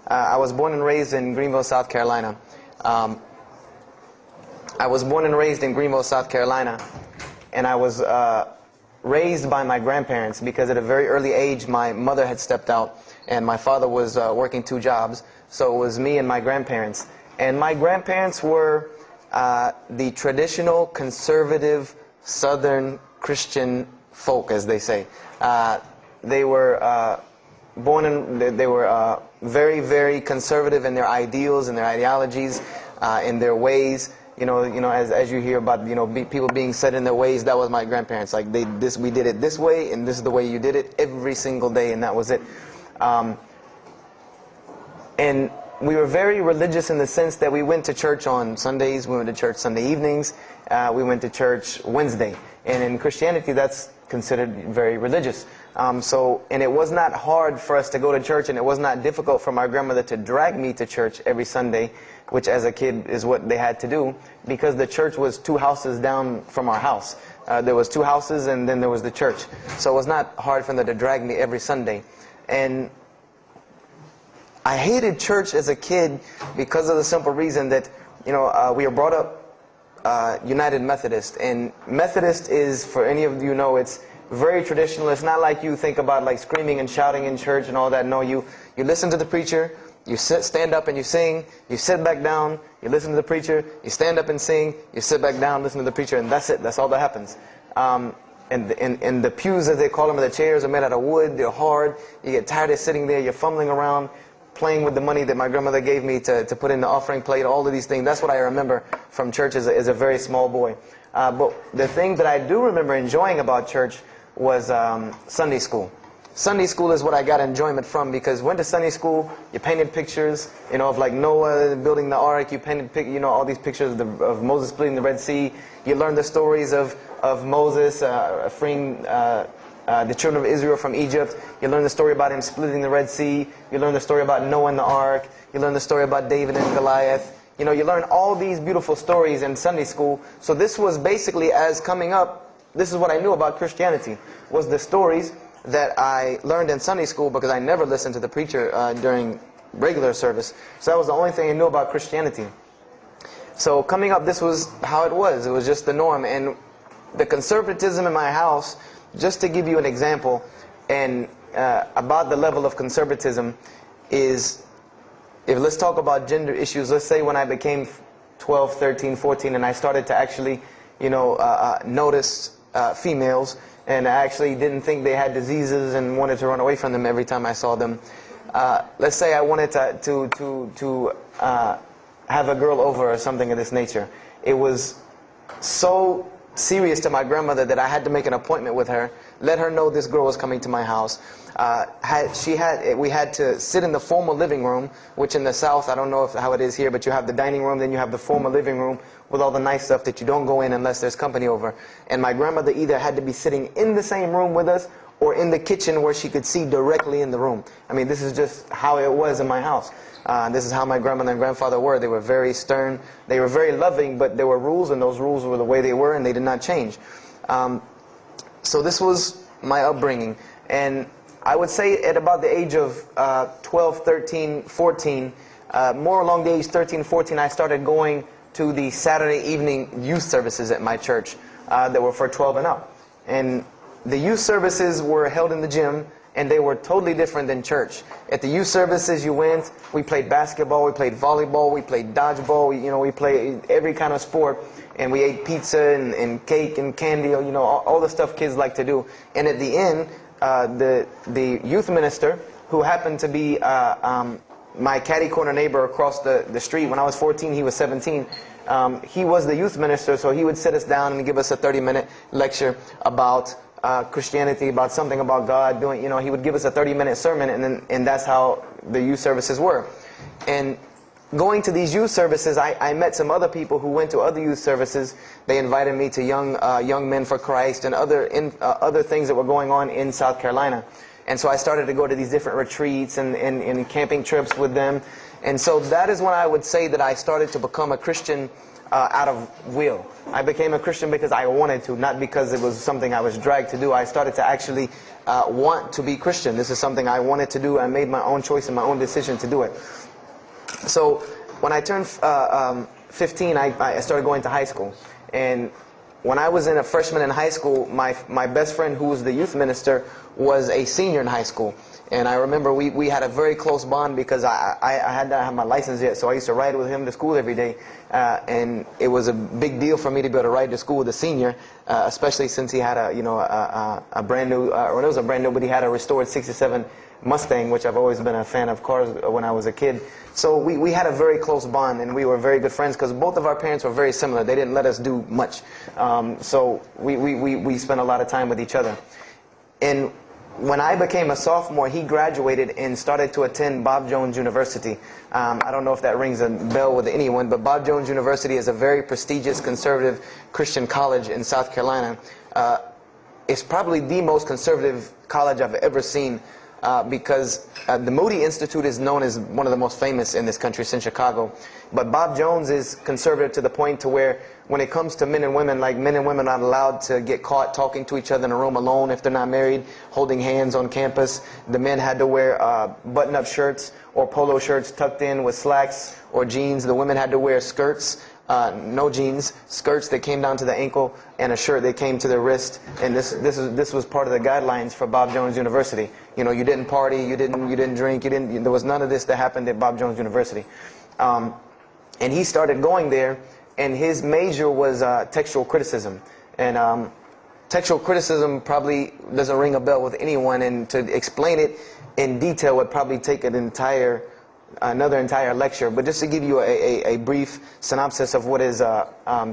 I was born and raised in Greenville, South Carolina. I was born and raised in Greenville, South Carolina, and I was raised by my grandparents because at a very early age my mother had stepped out and my father was working 2 jobs, so it was me and my grandparents. And my grandparents were the traditional conservative Southern Christian folk, as they say. They were they were very, very conservative in their ideals and their ideologies, in their ways. As you hear about, people being set in their ways, that was my grandparents. Like we did it this way, and this is the way you did it every single day, and that was it. And we were very religious in the sense that we went to church on Sundays, we went to church Sunday evenings, we went to church Wednesday. And in Christianity, that's considered very religious. And it was not hard for us to go to church, and it was not difficult for my grandmother to drag me to church every Sunday, which as a kid is what they had to do, because the church was 2 houses down from our house. There was 2 houses, and then there was the church. So it was not hard for them to drag me every Sunday. And I hated church as a kid because of the simple reason that, we were brought up United Methodist. And Methodist is, for any of you know, it's very traditional. It's not like you think about like screaming and shouting in church and all that. No, you listen to the preacher, you stand up and you sing, you sit back down, you listen to the preacher, you stand up and sing, you sit back down, listen to the preacher, and that's it. That's all that happens. And the pews, as they call them, the chairs are made out of wood, they're hard, you get tired of sitting there, you're fumbling around, playing with the money that my grandmother gave me to put in the offering plate, all of these things. That's what I remember from church as a very small boy. But the thing that I do remember enjoying about church was Sunday school. Sunday school is what I got enjoyment from, because went to Sunday school, you painted pictures, of like Noah building the ark, you painted, all these pictures of Moses splitting the Red Sea. You learned the stories of Moses freeing the children of Israel from Egypt. You learn the story about him splitting the Red Sea. You learn the story about Noah and the ark. You learn the story about David and Goliath. You learn all these beautiful stories in Sunday school. So this was basically, as coming up, this is what I knew about Christianity, was the stories that I learned in Sunday school, because I never listened to the preacher during regular service. So that was the only thing I knew about Christianity. So coming up, this was how it was. It was just the norm. And the conservatism in my house, just to give you an example, and about the level of conservatism is, let's talk about gender issues. Let's say when I became 12, 13, 14, and I started to actually, notice females, and I actually didn't think they had diseases and wanted to run away from them every time I saw them. Let's say I wanted to have a girl over or something of this nature. It was so serious to my grandmother that I had to make an appointment with her, let her know this girl was coming to my house. We had to sit in the formal living room, which in the South, I don't know how it is here, but you have the dining room, then you have the formal living room with all the nice stuff that you don't go in unless there's company over. And my grandmother either had to be sitting in the same room with us or in the kitchen where she could see directly in the room. I mean, this is just how it was in my house. This is how my grandmother and grandfather were. They were very stern. They were very loving, but there were rules, and those rules were the way they were, and they did not change. So this was my upbringing. And I would say at about the age of 12, 13, 14, more along the age 13, 14, I started going to the Saturday evening youth services at my church that were for 12 and up. And the youth services were held in the gym, and they were totally different than church. At the youth services you went, we played basketball, we played volleyball, we played dodgeball, we played every kind of sport, and we ate pizza and cake and candy, all the stuff kids like to do. And at the end, the youth minister, who happened to be my catty corner neighbor across the street, when I was 14, he was 17, he was the youth minister, so he would sit us down and give us a 30-minute lecture about Christianity, about something about God. He would give us a 30-minute sermon, and that's how the youth services were. And going to these youth services, I met some other people who went to other youth services. They invited me to Young Men for Christ and other things that were going on in South Carolina. And so I started to go to these different retreats and camping trips with them. And so that is when I would say that I started to become a Christian out of will. I became a Christian because I wanted to, not because it was something I was dragged to do. I started to actually want to be Christian. This is something I wanted to do. I made my own choice and my own decision to do it. So when I turned 15, I started going to high school. And when I was a freshman in high school, my best friend, who was the youth minister, was a senior in high school. And I remember we had a very close bond because I had not had my license yet, so I used to ride with him to school every day. And it was a big deal for me to be able to ride to school with a senior, especially since he had a brand new, or it was a brand new, but he had a restored '67 Mustang, which I've always been a fan of cars when I was a kid. So we had a very close bond, and we were very good friends because both of our parents were very similar. They didn't let us do much. So we spent a lot of time with each other. And when I became a sophomore, he graduated and started to attend Bob Jones University. I don't know if that rings a bell with anyone, but Bob Jones University is a very prestigious conservative Christian college in South Carolina. It's probably the most conservative college I've ever seen. Because the Moody Institute is known as one of the most famous in this country, it's in Chicago. But Bob Jones is conservative to the point to where when it comes to men and women, like men and women are not allowed to get caught talking to each other in a room alone if they're not married, holding hands on campus. The men had to wear button-up shirts or polo shirts tucked in with slacks or jeans. The women had to wear skirts. No jeans, skirts that came down to the ankle, and a shirt that came to the wrist. And this was part of the guidelines for Bob Jones University. You know, you didn't party, you didn't drink, there was none of this that happened at Bob Jones University. And he started going there, and his major was textual criticism. And textual criticism probably doesn't ring a bell with anyone, and to explain it in detail would probably take another entire lecture. But just to give you a brief synopsis of what is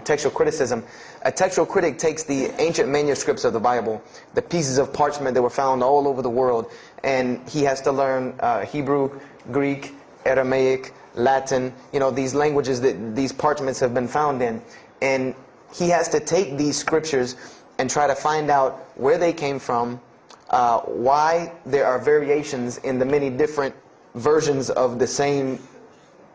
textual criticism. A textual critic takes the ancient manuscripts of the Bible, the pieces of parchment that were found all over the world, and he has to learn Hebrew, Greek, Aramaic, Latin, these languages that these parchments have been found in. And he has to take these scriptures and try to find out where they came from, why there are variations in the many different versions of the same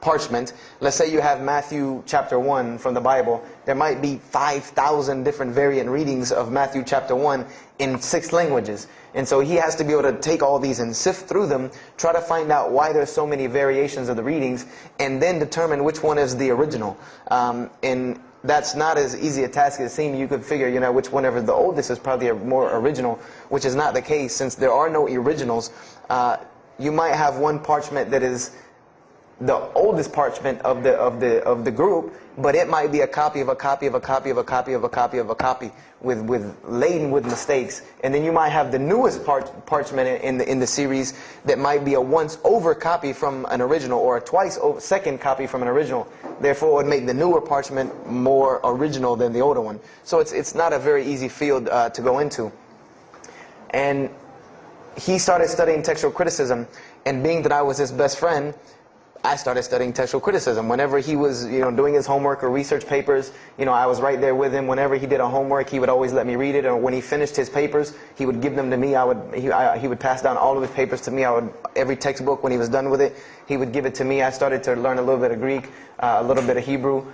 parchment. Let's say you have Matthew chapter 1 from the Bible. There might be 5,000 different variant readings of Matthew chapter 1 in 6 languages. And so he has to be able to take all these and sift through them, try to find out why there's so many variations of the readings, and then determine which one is the original. And that's not as easy a task as it seems. You could figure, which whenever the oldest is probably more original, which is not the case. Since there are no originals, you might have one parchment that is the oldest parchment of the group, but it might be a copy of a copy of a copy of a copy of a copy of a copy laden with mistakes. And then you might have the newest parchment in the series that might be a once over copy from an original, or a twice over second copy from an original. Therefore, it would make the newer parchment more original than the older one. So it's not a very easy field to go into. And he started studying textual criticism, and being that I was his best friend, I started studying textual criticism. Whenever he was, doing his homework or research papers, I was right there with him. Whenever he did a homework, he would always let me read it. Or when he finished his papers, he would give them to me. He would pass down all of his papers to me. Every textbook, when he was done with it, he would give it to me. I started to learn a little bit of Greek, a little bit of Hebrew.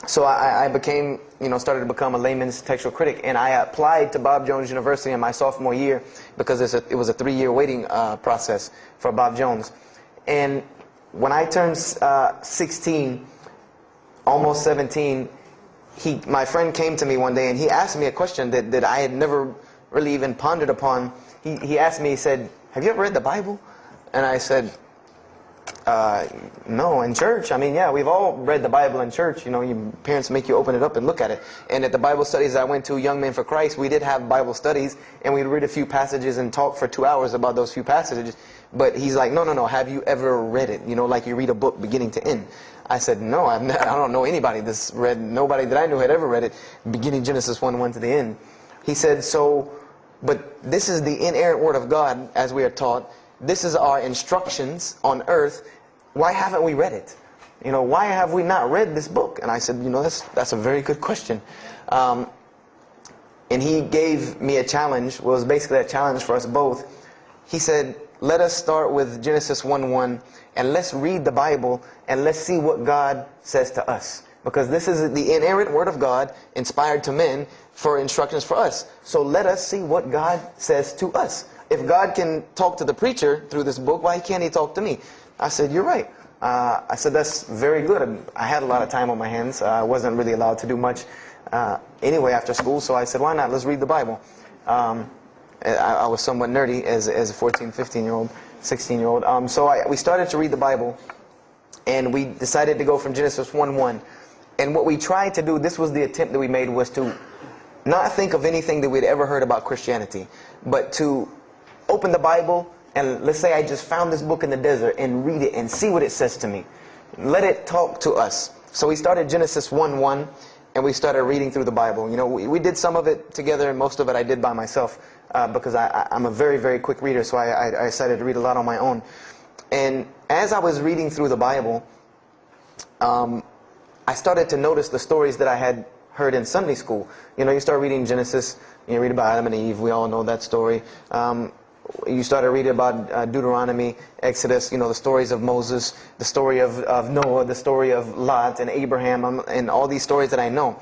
So I became, started to become a layman's textual critic, and I applied to Bob Jones University in my sophomore year because it was a 3-year waiting process for Bob Jones. And when I turned 16, almost 17, my friend came to me one day and he asked me a question that I had never really even pondered upon. He asked me, he said, "Have you ever read the Bible?" And I said, no, in church. I mean, yeah, we've all read the Bible in church. Your parents make you open it up and look at it. And at the Bible studies I went to, Young Men for Christ, we did have Bible studies, and we'd read a few passages and talk for 2 hours about those few passages. But he's like, no, have you ever read it? Like you read a book beginning to end. I said, no, I don't know anybody that's read, nobody that I knew had ever read it, beginning Genesis 1:1 to the end. He said, but this is the inerrant word of God, as we are taught. This is our instructions on earth. Why haven't we read it? Why have we not read this book? And I said, that's a very good question. And he gave me a challenge. Well, it was basically a challenge for us both. He said, let us start with Genesis 1:1, and let's read the Bible, and let's see what God says to us. because this is the inerrant word of God, inspired to men for instructions for us. So let us see what God says to us. If God can talk to the preacher through this book, why can't he talk to me? I said, you're right. I said, that's very good. I had a lot of time on my hands. I wasn't really allowed to do much anyway after school, so I said, why not? Let's read the Bible. I was somewhat nerdy as a 14, 15-year-old, 16-year-old. So we started to read the Bible, and we decided to go from Genesis 1:1. And what we tried to do, this was the attempt that we made, was to not think of anything that we'd ever heard about Christianity, but to open the Bible, and let's say I just found this book in the desert, and read it and see what it says to me. Let it talk to us. So we started Genesis 1:1, and we started reading through the Bible. You know, we did some of it together, and most of it I did by myself, because I'm a very, very quick reader, so I decided to read a lot on my own. And as I was reading through the Bible, I started to notice the stories that I had heard in Sunday school. You know, you start reading Genesis, you read about Adam and Eve, we all know that story. You started reading about Deuteronomy, Exodus, you know, the stories of Moses, the story of Noah, the story of Lot and Abraham, and all these stories that I know.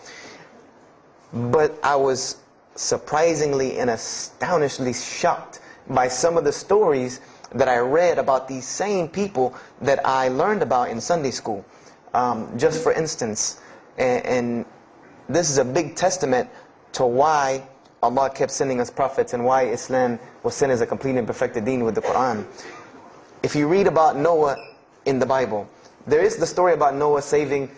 But I was surprisingly and astonishingly shocked by some of the stories that I read about these same people that I learned about in Sunday school. Just for instance, and this is a big testament to why Allah kept sending us prophets and why Islam was sent as a complete and perfected deen with the Quran. If you read about Noah in the Bible, there is the story about Noah saving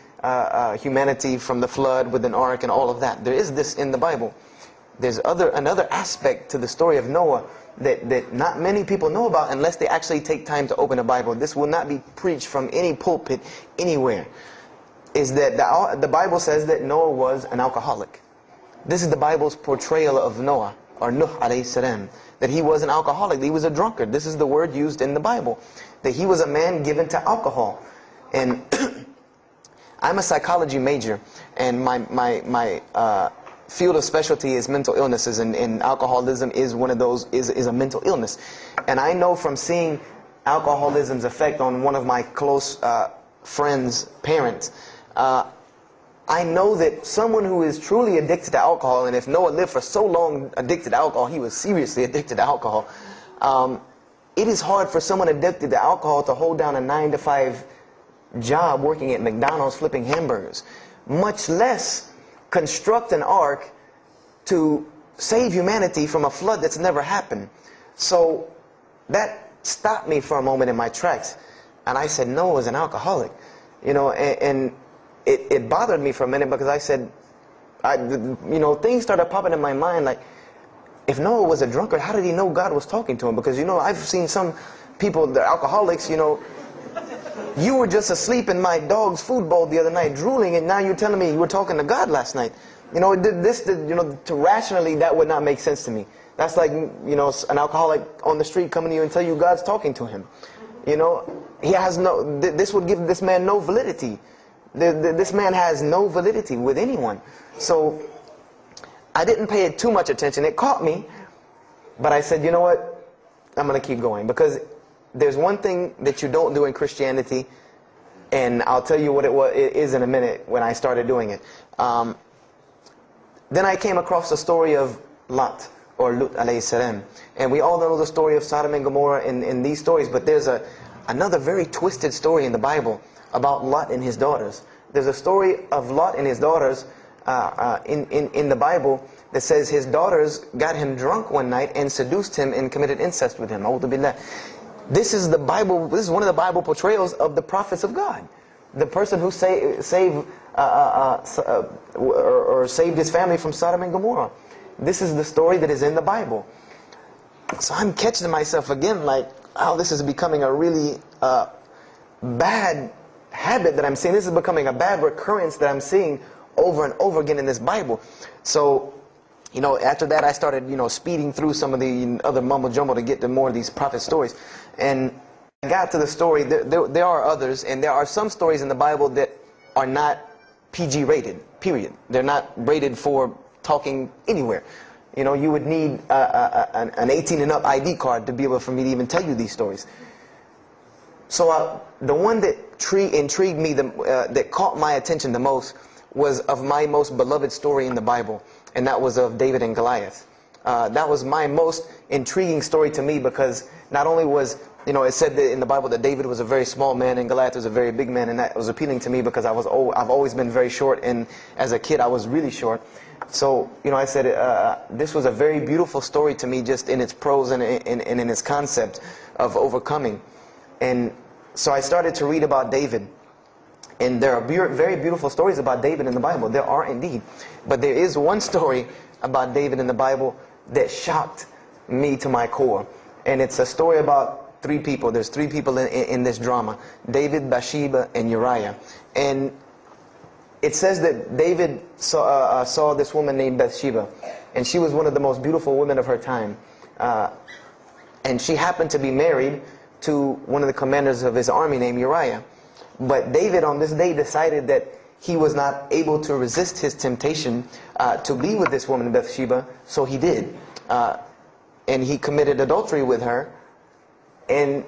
humanity from the flood with an ark and all of that. There is this in the Bible. There's another aspect to the story of Noah that not many people know about unless they actually take time to open a Bible. This will not be preached from any pulpit anywhere. Is that the Bible says that Noah was an alcoholic. This is the Bible's portrayal of Noah, or Nuh alayhi salam, that he was an alcoholic, that he was a drunkard. This is the word used in the Bible, that he was a man given to alcohol. And I'm a psychology major, and my field of specialty is mental illnesses, and alcoholism is one of those, is a mental illness. And I know from seeing alcoholism's effect on one of my close friends' parents, I know that someone who is truly addicted to alcohol, and if Noah lived for so long addicted to alcohol, he was seriously addicted to alcohol. It is hard for someone addicted to alcohol to hold down a 9-to-5 job working at McDonald's flipping hamburgers, much less construct an ark to save humanity from a flood that's never happened. So that stopped me for a moment in my tracks, and I said, Noah was an alcoholic, you know, and it bothered me for a minute, because I said, you know, things started popping in my mind like, if Noah was a drunkard, how did he know God was talking to him? Because, you know, I've seen some people, they're alcoholics, you know, you were just asleep in my dog's food bowl the other night drooling, and now you're telling me you were talking to God last night. You know, you know, to rationally, that would not make sense to me. That's like, you know, an alcoholic on the street coming to you and tell you God's talking to him. You know, he has no, this would give this man no validity. This man has no validity with anyone. So I didn't pay it too much attention. It caught me, but I said, you know what, I'm going to keep going, because there's one thing that you don't do in Christianity, and I'll tell you what it is in a minute when I started doing it. Then I came across the story of Lot, or Lut alayhi salam. And we all know the story of Sodom and Gomorrah in these stories, but there's another very twisted story in the Bible about Lot and his daughters. There's a story of Lot and his daughters in the Bible that says his daughters got him drunk one night and seduced him and committed incest with him. A'udhu billah. This is the Bible. This is one of the Bible portrayals of the prophets of God. The person who saved his family from Sodom and Gomorrah. This is the story that is in the Bible. So I'm catching myself again, like, oh, this is becoming a really bad habit that I'm seeing. This is becoming a bad recurrence that I'm seeing over and over again in this Bible. So, you know, after that I started, you know, speeding through some of the other mumbo jumbo to get to more of these prophet stories. And I got to the story, there are others, and there are some stories in the Bible that are not PG rated, period. They're not rated for talking anywhere. You know, you would need an 18 and up ID card to be able for me to even tell you these stories. the one that intrigued me, that caught my attention the most, was of my most beloved story in the Bible, and that was of David and Goliath. That was my most intriguing story to me, because not only was, it said that in the Bible that David was a very small man and Goliath was a very big man, and that was appealing to me because I've always been very short, and as a kid I was really short. So, I said this was a very beautiful story to me, just in its prose and in its concept of overcoming. And so I started to read about David. And there are very beautiful stories about David in the Bible. There are indeed. But there is one story about David in the Bible that shocked me to my core. And it's a story about three people. There's three people in this drama: David, Bathsheba, and Uriah. And it says that David saw this woman named Bathsheba. And she was one of the most beautiful women of her time. And she happened to be married to one of the commanders of his army named Uriah. But David on this day decided that he was not able to resist his temptation to be with this woman Bathsheba, so he did. And he committed adultery with her. And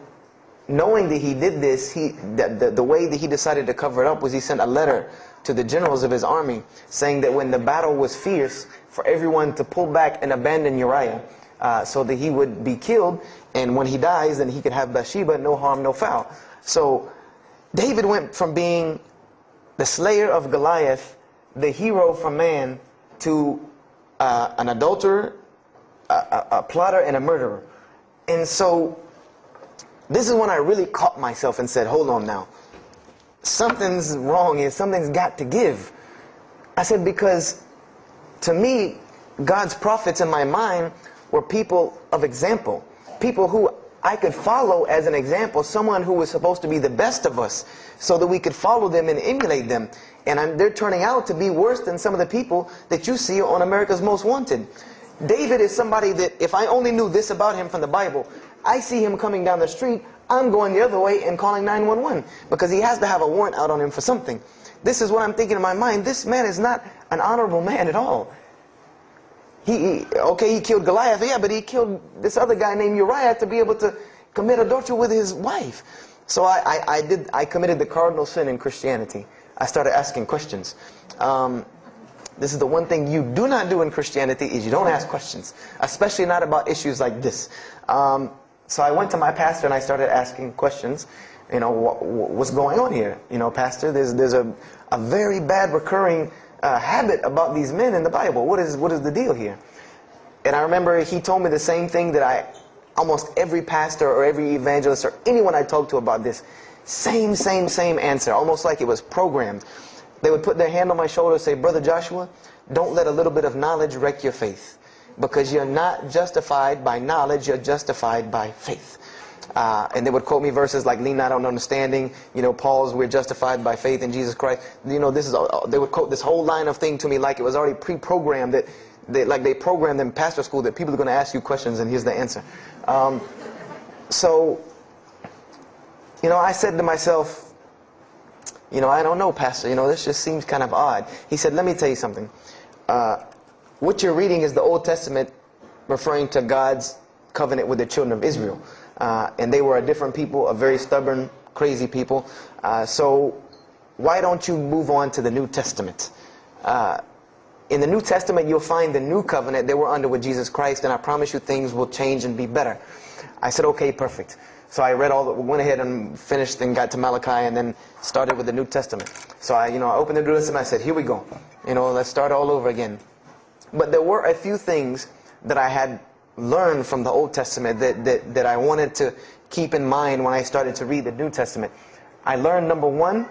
knowing that he did this, the way that he decided to cover it up was he sent a letter to the generals of his army saying that when the battle was fierce, for everyone to pull back and abandon Uriah, so that he would be killed, and when he dies, then he could have Bathsheba, no harm, no foul. So David went from being the slayer of Goliath, the hero from man, to an adulterer, a plotter, and a murderer. And so this is when I really caught myself and said, hold on now. Something's wrong here. Something's got to give. I said, because to me, God's prophets in my mind were people of example. People who I could follow as an example. Someone who was supposed to be the best of us, so that we could follow them and emulate them. And they're turning out to be worse than some of the people that you see on America's Most Wanted. David is somebody that, if I only knew this about him from the Bible, I see him coming down the street, I'm going the other way and calling 911, because he has to have a warrant out on him for something. This is what I'm thinking in my mind. This man is not an honorable man at all. Okay, he killed Goliath, yeah, but he killed this other guy named Uriah to be able to commit adultery with his wife. So I committed the cardinal sin in Christianity. I started asking questions. This is the one thing you do not do in Christianity, is you don't ask questions, especially not about issues like this. So I went to my pastor and I started asking questions. What's going on here? Pastor, there's a very bad recurring habit about these men in the Bible. What is the deal here? And I remember he told me the same thing that almost every pastor or every evangelist or anyone I talked to about this, same answer, almost like it was programmed. They would put their hand on my shoulder and say, Brother Joshua, don't let a little bit of knowledge wreck your faith, because you're not justified by knowledge, you're justified by faith. And they would quote me verses like, lean not on understanding, Paul's, we're justified by faith in Jesus Christ. They would quote this whole line of thing to me like it was already pre-programmed, that they programmed in pastor school that people are going to ask you questions and here's the answer. So, I said to myself, I don't know, Pastor, this just seems kind of odd. He said, let me tell you something. What you're reading is the Old Testament referring to God's covenant with the children of Israel. And they were a different people, a very stubborn, crazy people. So why don't you move on to the New Testament? In the New Testament, you'll find the new covenant that we're under with Jesus Christ, and I promise you things will change and be better. I said, okay, perfect. So I went ahead and finished and got to Malachi and then started with the New Testament. So I opened the New Testament and I said, here we go. Let's start all over again. But there were a few things that I had learned from the Old Testament that I wanted to keep in mind when I started to read the New Testament. I learned, number one,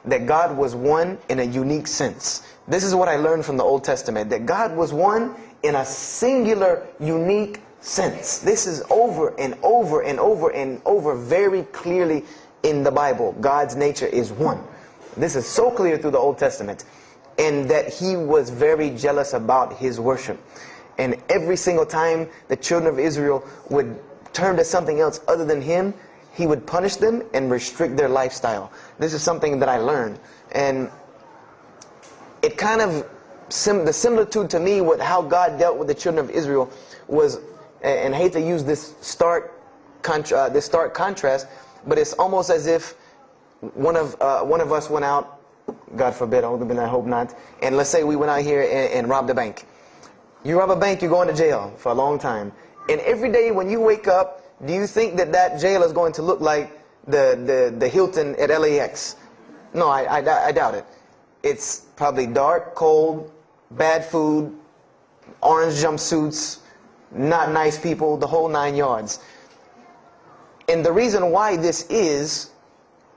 that God was one in a unique sense. This is what I learned from the Old Testament, that God was one in a singular, unique sense. This is over and over and over and over very clearly in the Bible. God's nature is one. This is so clear through the Old Testament. And that He was very jealous about His worship. And every single time the children of Israel would turn to something else other than Him, He would punish them and restrict their lifestyle. This is something that I learned. And it kind of, the similitude to me with how God dealt with the children of Israel was, and I hate to use this stark contrast, but it's almost as if one of us went out, God forbid, I hope not, and let's say we went out here and robbed a bank. You rob a bank, you're going to jail for a long time. And every day when you wake up, do you think that that jail is going to look like the Hilton at LAX? No, I doubt it. It's probably dark, cold, bad food, orange jumpsuits, not nice people, the whole 9 yards. And the reason why this is,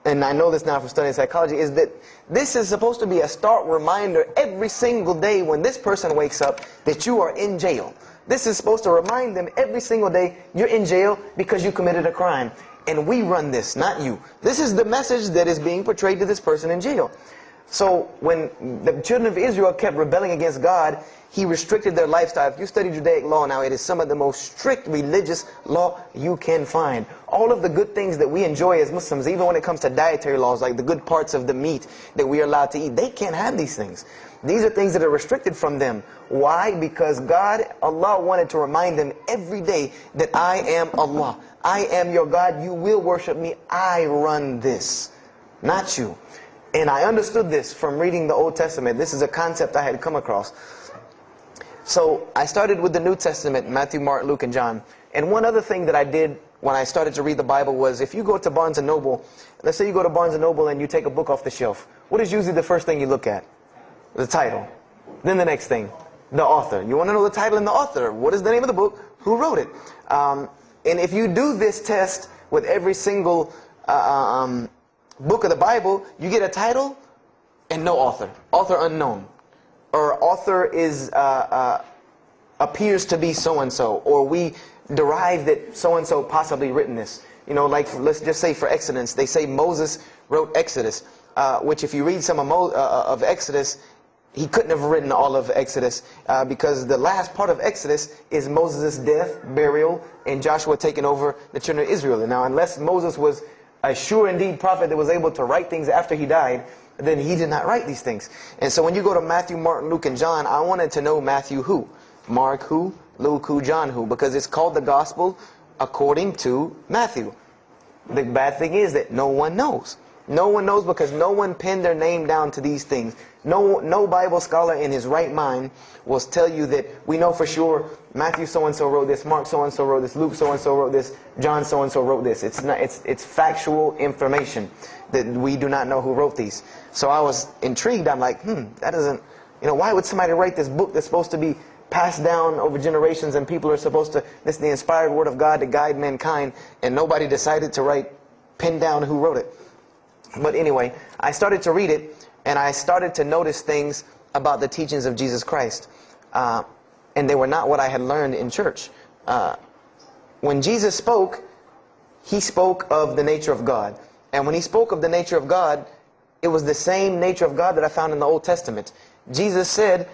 and I know this now from studying psychology, is that this is supposed to be a stark reminder every single day when this person wakes up that you are in jail. This is supposed to remind them every single day you're in jail because you committed a crime. And we run this, not you. This is the message that is being portrayed to this person in jail. So when the children of Israel kept rebelling against God, He restricted their lifestyle. If you study Judaic law now, it is some of the most strict religious law you can find. All of the good things that we enjoy as Muslims, even when it comes to dietary laws, like the good parts of the meat that we are allowed to eat, they can't have these things. These are things that are restricted from them. Why? Because God, Allah, wanted to remind them every day that I am Allah. I am your God. You will worship me. I run this, not you. And I understood this from reading the Old Testament. This is a concept I had come across. So I started with the New Testament, Matthew, Mark, Luke, and John. And one other thing that I did when I started to read the Bible was, if you go to Barnes & Noble, let's say you go to Barnes & Noble and you take a book off the shelf, what is usually the first thing you look at? The title. Then the next thing, the author. You want to know the title and the author. What is the name of the book? Who wrote it? And if you do this test with every single book of the Bible, you get a title and no author. Author unknown. Or author is appears to be so-and-so. Or we derive that so-and-so possibly written this. You know, like, let's just say for Exodus, they say Moses wrote Exodus. Which if you read some of Exodus, he couldn't have written all of Exodus. Because the last part of Exodus is Moses' death, burial, and Joshua taking over the children of Israel. And now, unless Moses was a sure indeed prophet that was able to write things after he died, then he did not write these things. And so when you go to Matthew, Mark, Luke, and John, I wanted to know Matthew who, Mark who, Luke who, John who, because it's called the Gospel according to Matthew. The bad thing is that no one knows. No one knows because no one pinned their name down to these things. No Bible scholar in his right mind will tell you that we know for sure Matthew so-and-so wrote this, Mark so-and-so wrote this, Luke so-and-so wrote this, John so-and-so wrote this. It's factual information that we do not know who wrote these. So I was intrigued. I'm like, that doesn't, why would somebody write this book that's supposed to be passed down over generations and people are supposed to, this is the inspired word of God to guide mankind, and nobody decided to pin down who wrote it. But anyway, I started to read it, and I started to notice things about the teachings of Jesus Christ. And they were not what I had learned in church. When Jesus spoke, He spoke of the nature of God. And when He spoke of the nature of God, it was the same nature of God that I found in the Old Testament. Jesus said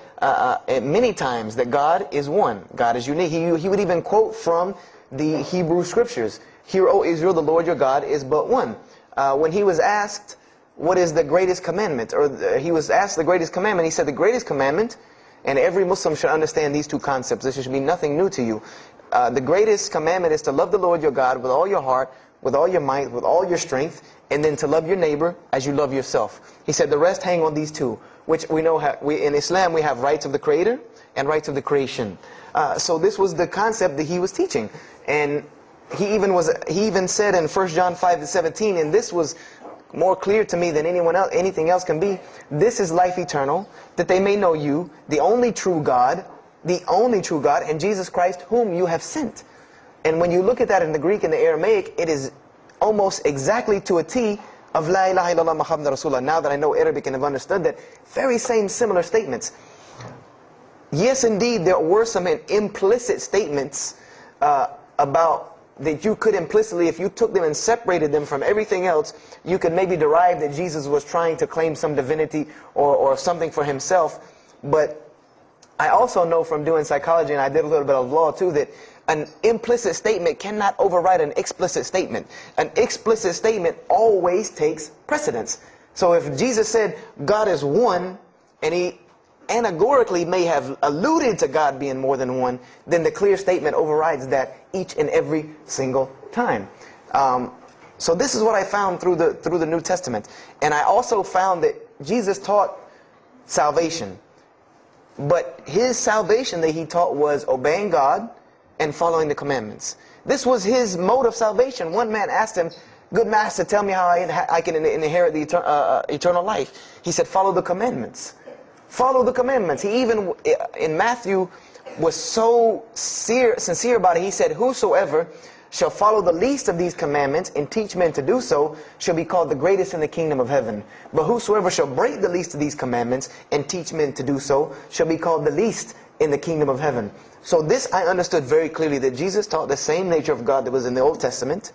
many times that God is one. God is unique. He would even quote from the Hebrew Scriptures. Hear, O Israel, the Lord your God is but one. When He was asked, what is the greatest commandment? Or He was asked the greatest commandment. He said the greatest commandment, and every Muslim should understand these two concepts. This should be nothing new to you. The greatest commandment is to love the Lord your God with all your heart, with all your might, with all your strength, and then to love your neighbor as you love yourself. He said the rest hang on these two, which we know in Islam we have rights of the Creator and rights of the creation. So this was the concept that He was teaching. And He even said in 1 John 5:17, and this was more clear to me than anything else can be, this is life eternal, that they may know you, the only true God, and Jesus Christ, whom you have sent. And when you look at that in the Greek and the Aramaic, it is almost exactly to a T of La ilaha illallah Muhammad Rasulullah. Now that I know Arabic and have understood that, very same similar statements. Yes, indeed, there were some implicit statements about that you could implicitly, if you took them and separated them from everything else, you could maybe derive that Jesus was trying to claim some divinity or something for Himself. But I also know from doing psychology, and I did a little bit of law too, that an implicit statement cannot override an explicit statement. An explicit statement always takes precedence. So if Jesus said God is one, and He allegorically may have alluded to God being more than one, then the clear statement overrides that each and every single time. So this is what I found through the New Testament. And I also found that Jesus taught salvation. But his salvation that he taught was obeying God and following the commandments. This was his mode of salvation. One man asked him, "Good master, tell me how I can inherit the eternal life." He said, "Follow the commandments." Follow the commandments. He even, in Matthew, was so sincere about it. He said, "Whosoever shall follow the least of these commandments and teach men to do so shall be called the greatest in the kingdom of heaven. But whosoever shall break the least of these commandments and teach men to do so shall be called the least in the kingdom of heaven." So this I understood very clearly, that Jesus taught the same nature of God that was in the Old Testament.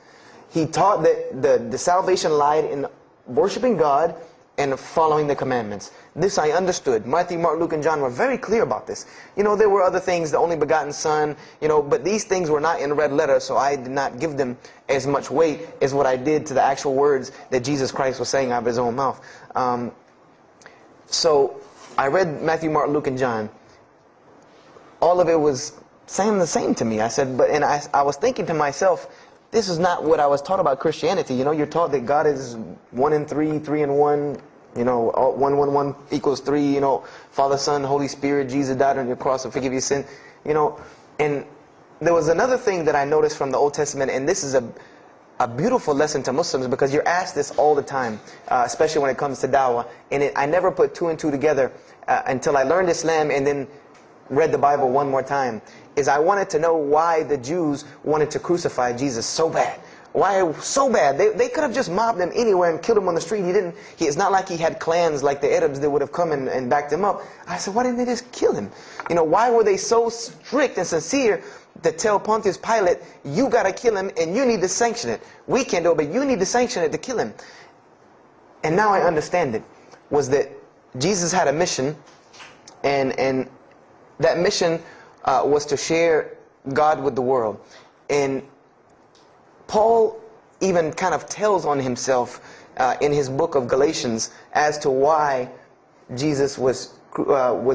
He taught that the salvation lied in worshiping God and following the commandments. This I understood. Matthew, Mark, Luke, and John were very clear about this. You know, there were other things, the only begotten Son, you know, but these things were not in red letter, so I did not give them as much weight as what I did to the actual words that Jesus Christ was saying out of his own mouth. So I read Matthew, Mark, Luke, and John. All of it was saying the same to me. I said, and I was thinking to myself, this is not what I was taught about Christianity. You know, you're taught that God is 1 in 3, 3 in 1. You know, 1, 1, 1 equals 3. You know, Father, Son, Holy Spirit. Jesus died on your cross to forgive your sin. You know, and there was another thing that I noticed from the Old Testament, and this is a beautiful lesson to Muslims, because you're asked this all the time, especially when it comes to dawah. And I never put 2 and 2 together until I learned Islam and then read the Bible one more time. Is I wanted to know why the Jews wanted to crucify Jesus so bad. Why so bad? They could have just mobbed him anywhere and killed him on the street. It's not like he had clans like the Arabs that would have come and backed him up. I said, why didn't they just kill him? You know, why were they so strict and sincere to tell Pontius Pilate, you got to kill him and you need to sanction it? We can't do it, but you need to sanction it to kill him. And now I understand it. Was that Jesus had a mission, and that mission was to share God with the world. And Paul even kind of tells on himself in his book of Galatians as to why Jesus was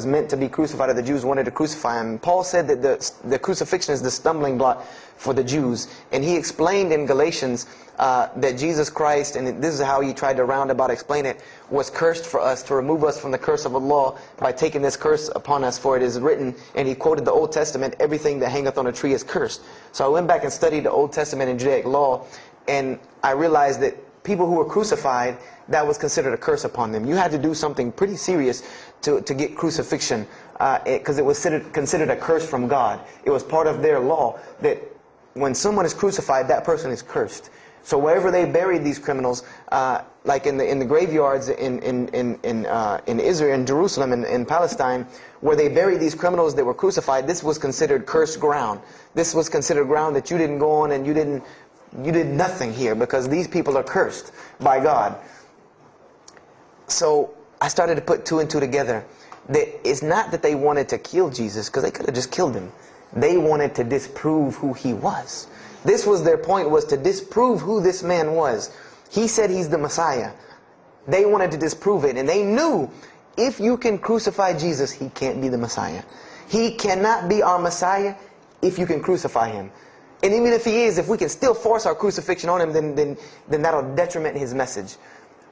meant to be crucified, or the Jews wanted to crucify him. Paul said that the crucifixion is the stumbling block for the Jews. And he explained in Galatians that Jesus Christ, and this is how he tried to roundabout explain it, was cursed for us, to remove us from the curse of Allah by taking this curse upon us. For it is written, and he quoted the Old Testament, everything that hangeth on a tree is cursed. So I went back and studied the Old Testament and Judaic law, and I realized that people who were crucified, that was considered a curse upon them. You had to do something pretty serious to get crucifixion, because it was considered a curse from God. It was part of their law that when someone is crucified, that person is cursed. So wherever they buried these criminals, like in the graveyards in Israel, in Jerusalem, in Palestine, where they buried these criminals that were crucified, this was considered cursed ground. This was considered ground that you didn't go on, and you did nothing here, because these people are cursed by God. So I started to put 2 and 2 together. That it's not that they wanted to kill Jesus, because they could have just killed him. They wanted to disprove who he was. This was their point, was to disprove who this man was. He said he's the Messiah. They wanted to disprove it. And they knew, if you can crucify Jesus, he can't be the Messiah. He cannot be our Messiah if you can crucify him. And even if he is, if we can still force our crucifixion on him, then that'll detriment his message.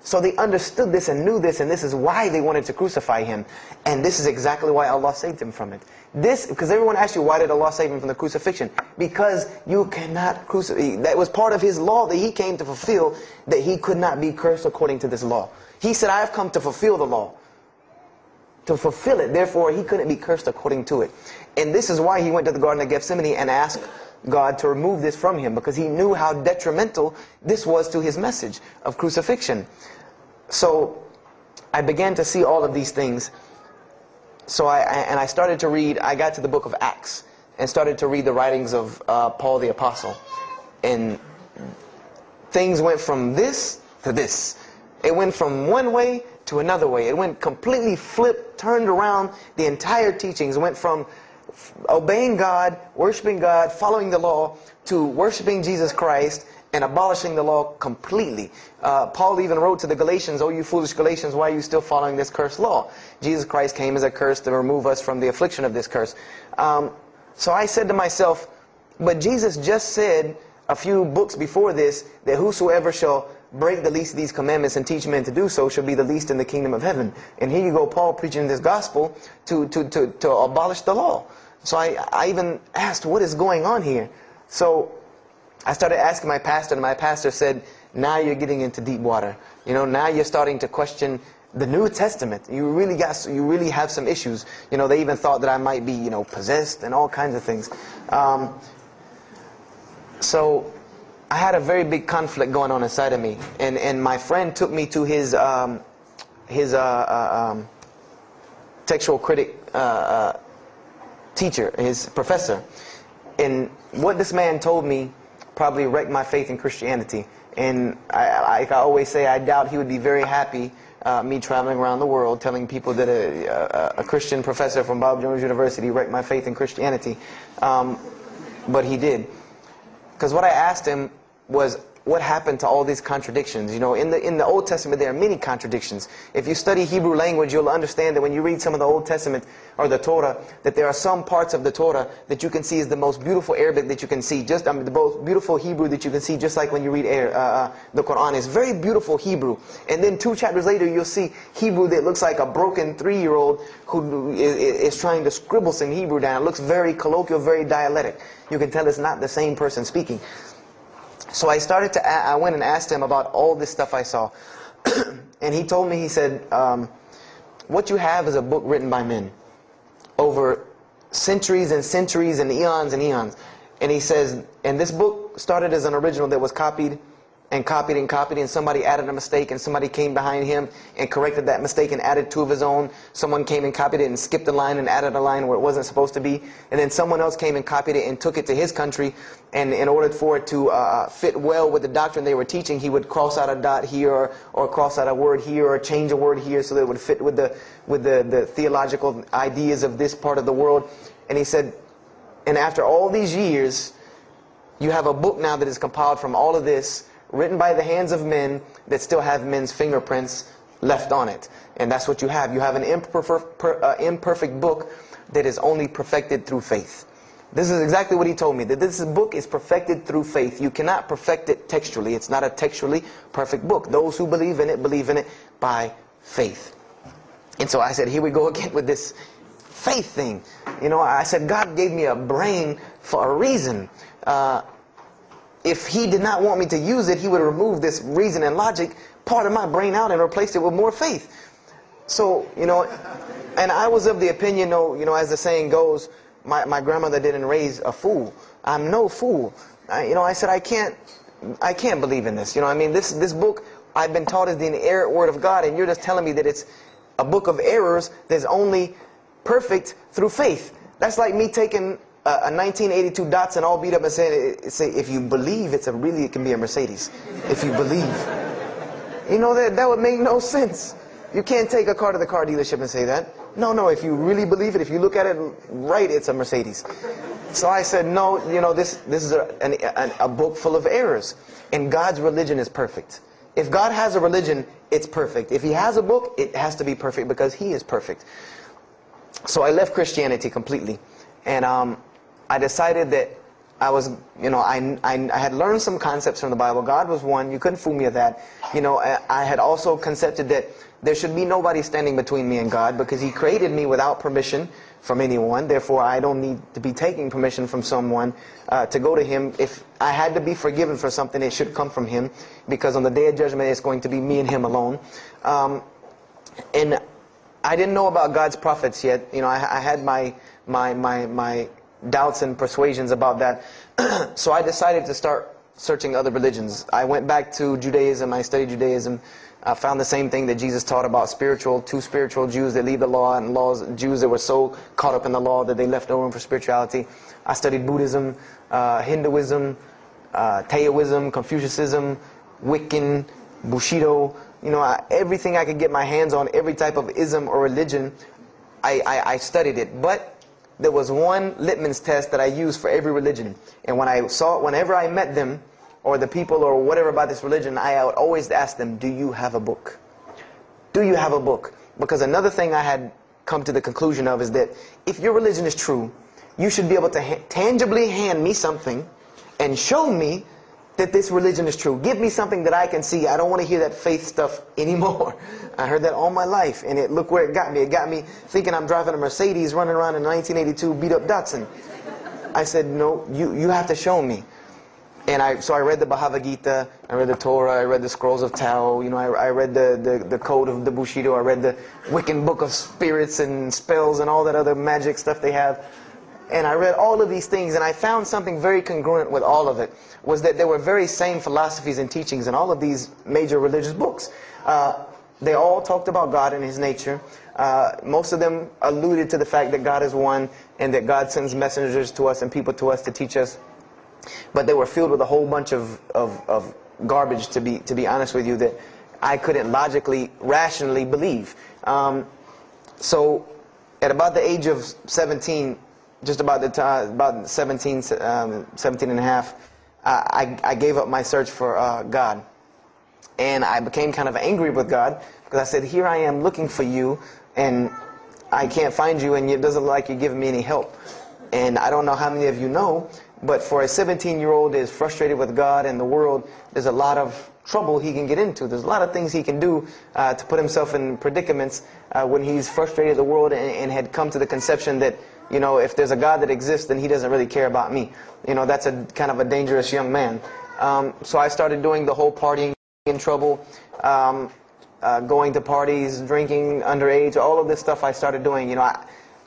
So they understood this and knew this, and this is why they wanted to crucify him. And this is exactly why Allah saved him from it. Because everyone asks you, why did Allah save him from the crucifixion? Because you cannot crucify. That was part of his law that he came to fulfill, that he could not be cursed according to this law. He said, I have come to fulfill the law. To fulfill it. Therefore, he couldn't be cursed according to it. And this is why he went to the Garden of Gethsemane and asked God to remove this from him, because he knew how detrimental this was to his message of crucifixion. So I began to see all of these things. So I started to read. I got to the book of Acts and started to read the writings of Paul the Apostle. And things went from this to this. It went from one way to another way. It went completely flipped, turned around. The entire teachings went from obeying God, worshiping God, following the law, to worshiping Jesus Christ and abolishing the law completely. Paul even wrote to the Galatians, "Oh, you foolish Galatians, why are you still following this cursed law?" Jesus Christ came as a curse to remove us from the affliction of this curse. So I said to myself, but Jesus just said, a few books before this that whosoever shall break the least of these commandments and teach men to do so shall be the least in the kingdom of heaven. And here you go, Paul preaching this gospel to abolish the law. So I even asked, what is going on here? So I started asking my pastor, and my pastor said, now you're getting into deep water. You know, now you're starting to question the New Testament. You really have some issues. You know, they even thought that I might be, you know, possessed and all kinds of things. So I had a very big conflict going on inside of me, and my friend took me to his textual critic teacher, his professor. And what this man told me probably wrecked my faith in Christianity. And I always say, I doubt he would be very happy me traveling around the world telling people that a Christian professor from Bob Jones University wrecked my faith in Christianity. But he did. Because what I asked him was, what happened to all these contradictions? You know, in the Old Testament there are many contradictions. If you study Hebrew language, you'll understand that when you read some of the Old Testament or the Torah, that there are some parts of the Torah that you can see is the most beautiful Arabic that you can see, just the most beautiful Hebrew that you can see, just like when you read the Quran. It's very beautiful Hebrew. And then 2 chapters later, you'll see Hebrew that looks like a broken 3-year-old who is trying to scribble some Hebrew down. It looks very colloquial, very dialectic. You can tell it's not the same person speaking. So I went and asked him about all this stuff I saw. And he told me, he said, what you have is a book written by men over centuries and centuries and eons and eons. And he says, and this book started as an original that was copied and copied and copied, and somebody added a mistake, and somebody came behind him and corrected that mistake and added 2 of his own. Someone came and copied it and skipped a line and added a line where it wasn't supposed to be. And then someone else came and copied it and took it to his country, and in order for it to fit well with the doctrine they were teaching, he would cross out a dot here or cross out a word here or change a word here so that it would fit with the theological ideas of this part of the world. And he said, and after all these years, you have a book now that is compiled from all of this, written by the hands of men that still have men's fingerprints left on it. And that's what you have. You have an imperfect book that is only perfected through faith. This is exactly what he told me, that this book is perfected through faith. You cannot perfect it textually. It's not a textually perfect book. Those who believe in it by faith. And so I said, here we go again with this faith thing. You know, I said, God gave me a brain for a reason. If he did not want me to use it, he would remove this reason and logic part of my brain out and replace it with more faith. So, you know, and I was of the opinion, you know, as the saying goes, my grandmother didn't raise a fool. I'm no fool. You know, I said, I can't believe in this. You know, I mean, this book I've been taught is the inerrant word of God, and you're just telling me that it's a book of errors that's only perfect through faith. That's like me taking a 1982 Datsun all beat up and saying, if you believe, it can be a Mercedes. If you believe. You know, that would make no sense. You can't take a car to the car dealership and say that. No, if you really believe it, if you look at it right, it's a Mercedes. So I said, no, you know, this is a book full of errors. And God's religion is perfect. If God has a religion, it's perfect. If he has a book, it has to be perfect because he is perfect. So I left Christianity completely. And I decided that I was, you know, I had learned some concepts from the Bible. God was one. You couldn't fool me of that. You know, I had also concepted that there should be nobody standing between me and God because he created me without permission from anyone. Therefore, I don't need to be taking permission from someone to go to him. If I had to be forgiven for something, it should come from him, because on the day of judgment, it's going to be me and him alone. And I didn't know about God's prophets yet. You know, I had my doubts and persuasions about that. So I decided to start searching other religions. I went back to Judaism. I studied Judaism. I found the same thing that Jesus taught about two spiritual Jews that leave the law, and Jews that were so caught up in the law that they left no room for spirituality. I studied Buddhism, Hinduism, Taoism, Confucianism, Wiccan, Bushido. You know, everything I could get my hands on, every type of ism or religion, I studied it. But there was one litmus test that I used for every religion. And whenever I met them, or the people or whatever about this religion, I would always ask them, do you have a book? Do you have a book? Because another thing I had come to the conclusion of is that if your religion is true, you should be able to tangibly hand me something and show me that this religion is true. Give me something that I can see. I don't want to hear that faith stuff anymore. I heard that all my life, and look where it got me. It got me thinking I'm driving a Mercedes running around in a 1982 beat-up Datsun. I said, no, you have to show me. And so I read the Bhagavad Gita, I read the Torah, I read the Scrolls of Tao, you know, I read the Code of the Bushido, I read the Wiccan Book of Spirits and Spells and all that other magic stuff they have. And I read all of these things, and I found something very congruent with all of it, was that there were very same philosophies and teachings in all of these major religious books. They all talked about God and His nature. Most of them alluded to the fact that God is one, and that God sends messengers to us and people to us to teach us. But they were filled with a whole bunch of garbage, to be honest with you, that I couldn't logically, rationally believe. So at about the age of 17, just about the time, about 17 and a half, I gave up my search for God. And I became kind of angry with God, because I said, here I am looking for you, and I can't find you, and it doesn't look like you're giving me any help. And I don't know how many of you know, but for a 17-year-old that is frustrated with God and the world, there's a lot of trouble he can get into. There's a lot of things he can do to put himself in predicaments when he's frustrated with the world and had come to the conception that, you know, if there's a God that exists, then He doesn't really care about me. You know, that's a kind of a dangerous young man. So I started doing the whole partying in trouble, going to parties, drinking underage, all of this stuff I started doing. You know,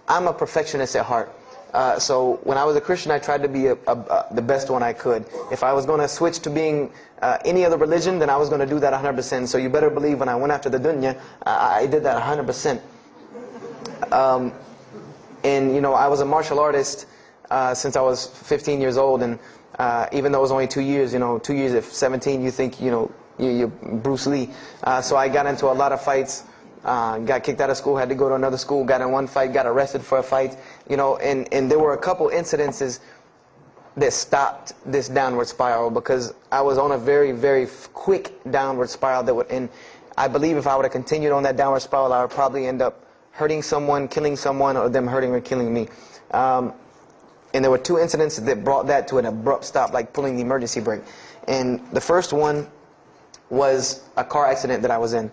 I'm a perfectionist at heart. So when I was a Christian, I tried to be the best one I could. If I was going to switch to being any other religion, then I was going to do that 100%. So you better believe when I went after the dunya, I did that 100%. And you know, I was a martial artist since I was 15 years old, and even though it was only 2 years, you know, 2 years at 17, you think, you know, you're Bruce Lee. So I got into a lot of fights. Got kicked out of school, had to go to another school, got in one fight, got arrested for a fight, you know, and there were a couple incidences that stopped this downward spiral, because I was on a very, very quick downward spiral that would, and I believe if I would have continued on that downward spiral, I would probably end up hurting someone, killing someone, or them hurting or killing me. And there were two incidents that brought that to an abrupt stop, like pulling the emergency brake. And the first one was a car accident that I was in.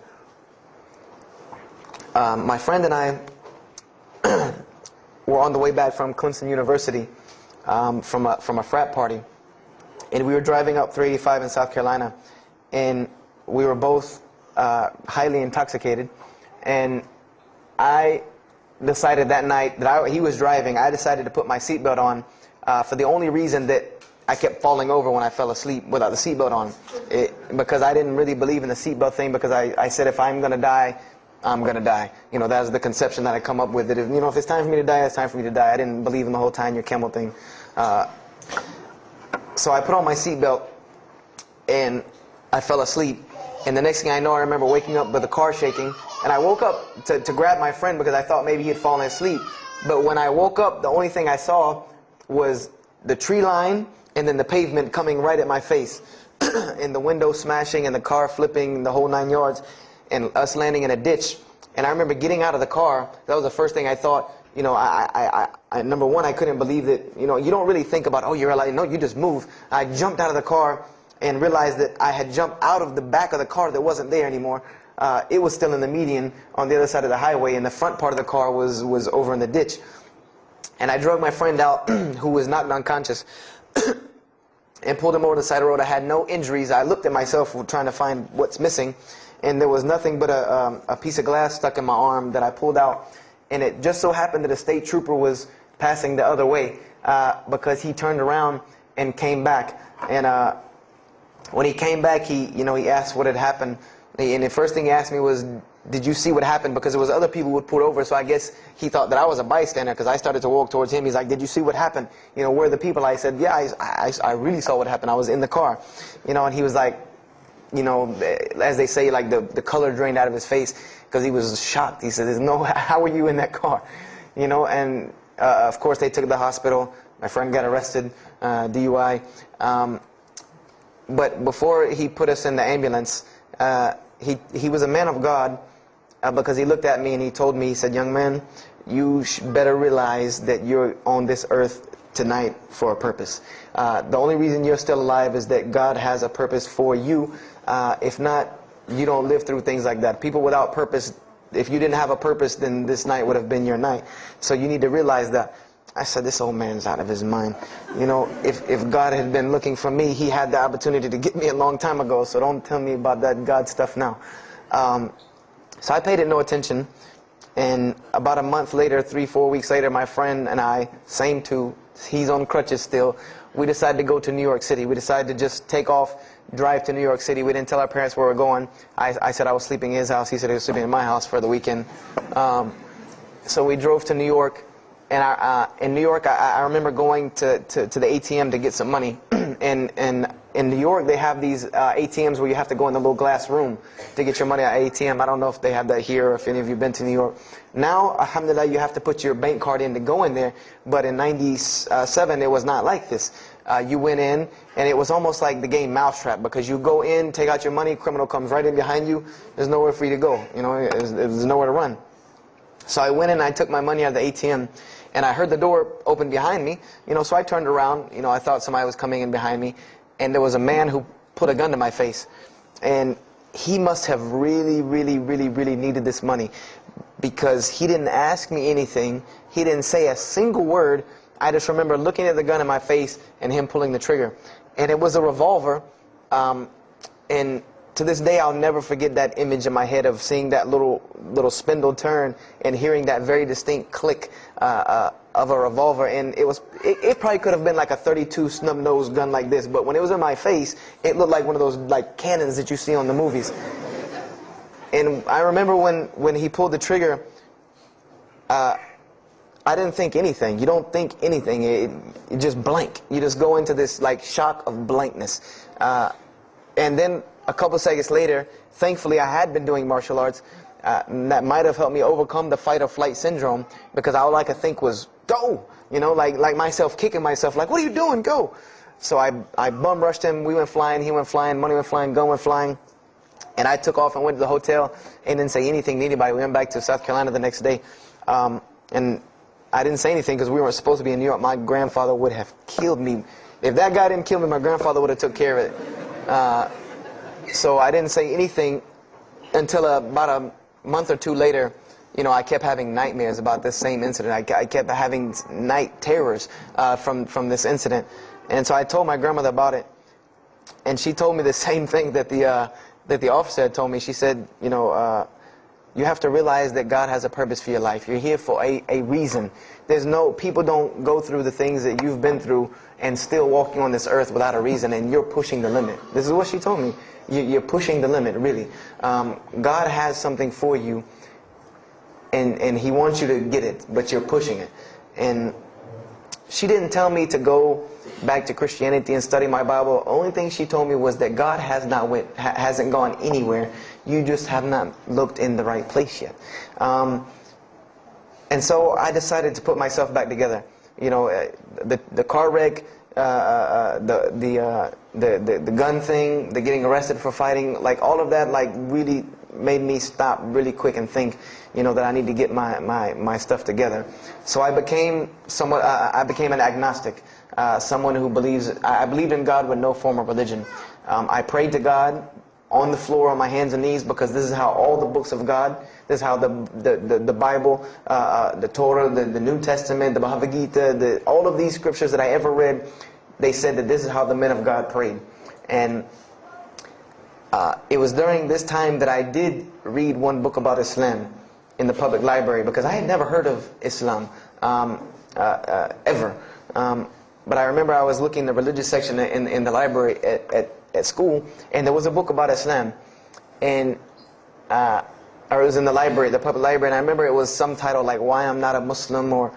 My friend and I were on the way back from Clemson University from a frat party, and we were driving up 385 in South Carolina, and we were both highly intoxicated, and I decided that night that he was driving, I decided to put my seatbelt on for the only reason that I kept falling over when I fell asleep without the seatbelt on, because I didn't really believe in the seatbelt thing, because I said if I'm going to die, I'm going to die. You know, that's the conception that I come up with. That if, you know, if it's time for me to die, it's time for me to die. I didn't believe in the whole time your camel thing. So I put on my seatbelt, and I fell asleep. And the next thing I know, I remember waking up with the car shaking. And I woke up to grab my friend because I thought maybe he had fallen asleep. But when I woke up, the only thing I saw was the tree line and then the pavement coming right at my face. And the window smashing and the car flipping, the whole 9 yards. And us landing in a ditch. And I remember getting out of the car. That was the first thing I thought. You know, number one, I couldn't believe that, you know, you don't really think about, oh, you're alive. No, you just move. I jumped out of the car and realized that I had jumped out of the back of the car that wasn't there anymore. It was still in the median on the other side of the highway, and the front part of the car was over in the ditch. And I drug my friend out, who was knocked unconscious, and pulled him over to the side of the road. I had no injuries. I looked at myself trying to find what's missing. And there was nothing but a piece of glass stuck in my arm that I pulled out. And it just so happened that a state trooper was passing the other way, because he turned around and came back. And when he came back, he asked what had happened. And the first thing he asked me was, did you see what happened? Because there was other people who would pull over, so I guess he thought that I was a bystander, because I started to walk towards him. He's like, did you see what happened? You know, where are the people? I said, yeah, I really saw what happened. I was in the car. You know, and he was like, you know, as they say, like the color drained out of his face, because he was shocked. He said, how were you in that car? You know, and of course they took to the hospital. My friend got arrested, DUI. But before he put us in the ambulance, he was a man of God, because he looked at me and he told me, he said, young man, you better realize that you're on this earth tonight for a purpose. The only reason you're still alive is that God has a purpose for you. If not, you don't live through things like that. People without purpose, if you didn't have a purpose, then this night would have been your night. So you need to realize that. I said, this old man's out of his mind. You know, if God had been looking for me, he had the opportunity to get me a long time ago. So don't tell me about that God stuff now. So I paid it no attention. And about a month later, 3-4 weeks later, my friend and I, same two, he's on crutches still, we decided to go to New York City. We decided to just take off, drive to New York City. We didn't tell our parents where we were going. I said I was sleeping in his house. He said he was sleeping in my house for the weekend. So we drove to New York. And in New York, I remember going to the ATM to get some money. And in New York, they have these ATMs where you have to go in the little glass room to get your money at ATM. I don't know if they have that here or if any of you have been to New York. Now, alhamdulillah, you have to put your bank card in to go in there. But in '97, it was not like this. You went in, and it was almost like the game Mousetrap, because you go in, take out your money, criminal comes right in behind you. There's nowhere for you to go. You know, there's nowhere to run. So I went in, I took my money out of the ATM, and I heard the door open behind me. You know, so I turned around. You know, I thought somebody was coming in behind me, and there was a man who put a gun to my face. And he must have really, really, really, really needed this money, because he didn't ask me anything. He didn't say a single word. I just remember looking at the gun in my face and him pulling the trigger. And it was a revolver. And to this day, I'll never forget that image in my head of seeing that little spindle turn and hearing that very distinct click of a revolver. And it probably could have been like a .32 snub-nosed gun like this, but when it was in my face, it looked like one of those like cannons that you see on the movies. And I remember when he pulled the trigger, I didn't think anything. You don't think anything. You just blank. You just go into this like shock of blankness. And then a couple seconds later, thankfully I had been doing martial arts. That might have helped me overcome the fight or flight syndrome, because all I could think was, go! You know, like myself kicking myself, like, what are you doing? Go! So I bum rushed him. We went flying. He went flying. Money went flying. Gun went flying. And I took off and went to the hotel and didn't say anything to anybody. We went back to South Carolina the next day. And I didn't say anything because we weren't supposed to be in New York. My grandfather would have killed me. If that guy didn't kill me, my grandfather would have took care of it. So I didn't say anything until about a month or two later. You know, I kept having nightmares about this same incident. I kept having night terrors from this incident. And so I told my grandmother about it. And she told me the same thing that the officer had told me. She said, you know, you have to realize that God has a purpose for your life. You're here for a reason. People don't go through the things that you've been through and still walking on this earth without a reason, and you're pushing the limit. This is what she told me. You're pushing the limit, really. God has something for you, and He wants you to get it, but you're pushing it. And she didn't tell me to go back to Christianity and study my Bible. The only thing she told me was that God hasn't gone anywhere. You just have not looked in the right place yet. And so I decided to put myself back together. You know, the car wreck, the gun thing, the getting arrested for fighting, like all of that, like really made me stop really quick and think, you know, that I need to get my stuff together. So I became an agnostic, someone who I believed in God with no form of religion. I prayed to God on the floor on my hands and knees, because this is how all the books of God, this is how the Bible, the Torah, the New Testament, the Bhagavad Gita, all of these scriptures that I ever read, they said that this is how the men of God prayed. And it was during this time that I did read one book about Islam in the public library, because I had never heard of Islam ever. But I remember I was looking in the religious section in the library at school, and there was a book about Islam, and or it was in the library, the public library, and I remember it was some title like "Why I'm Not a Muslim" or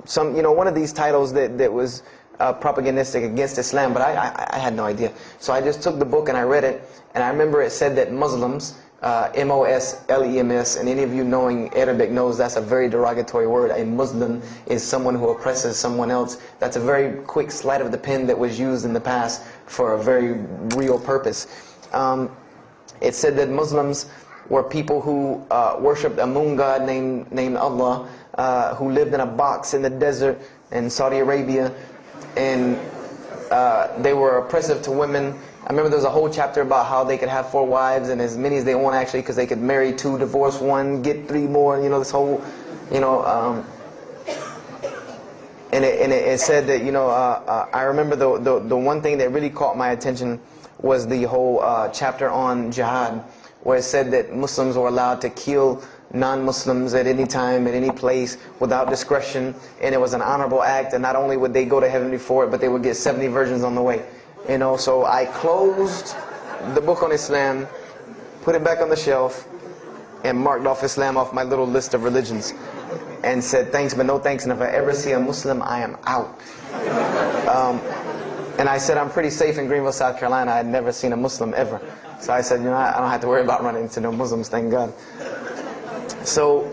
some, you know, one of these titles that was propagandistic against Islam, but I had no idea. So I just took the book and I read it, and I remember it said that Muslims, M-O-S-L-E-M-S, and any of you knowing Arabic knows that's a very derogatory word. A Muslim is someone who oppresses someone else. That's a very quick sleight of the pen that was used in the past for a very real purpose. It said that Muslims were people who worshipped a moon god named Allah, who lived in a box in the desert, in Saudi Arabia, and they were oppressive to women. I remember there was a whole chapter about how they could have 4 wives and as many as they want, actually, because they could marry 2, divorce 1, get 3 more. You know, this whole, you know. And it said that, you know, I remember the one thing that really caught my attention was the whole chapter on jihad, where it said that Muslims were allowed to kill non-Muslims at any time, at any place, without discretion, and it was an honorable act, and not only would they go to heaven before it, but they would get 70 virgins on the way. You know, so I closed the book on Islam, put it back on the shelf, and marked off Islam off my little list of religions, and said thanks but no thanks, and if I ever see a Muslim, I am out. And I said I'm pretty safe in Greenville, South Carolina. I had never seen a Muslim ever. So I said, you know, I don't have to worry about running into no Muslims, thank God. So,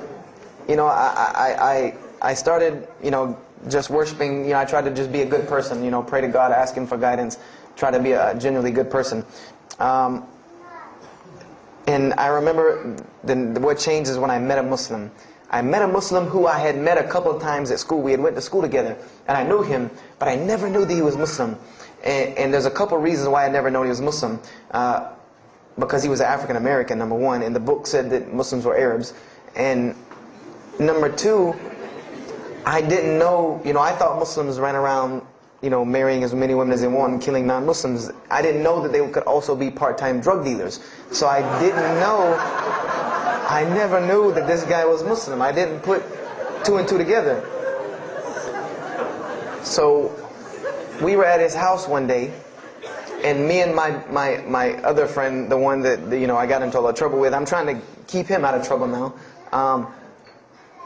you know, I started, you know, just worshiping. You know, I tried to just be a good person, you know, pray to God, ask Him for guidance, try to be a genuinely good person. And I remember what changed is when I met a Muslim. I met a Muslim who I had met a couple of times at school. We had went to school together, and I knew him, but I never knew that he was Muslim. And there's a couple of reasons why I never knew he was Muslim. Because he was African American, number one, and the book said that Muslims were Arabs. And number two, I didn't know, you know, I thought Muslims ran around, you know, marrying as many women as they want and killing non-Muslims. I didn't know that they could also be part-time drug dealers. So I didn't know, I never knew that this guy was Muslim. I didn't put 2 and 2 together. So we were at his house one day, and me and my other friend, the one that, you know, I got into a lot of trouble with, I'm trying to keep him out of trouble now.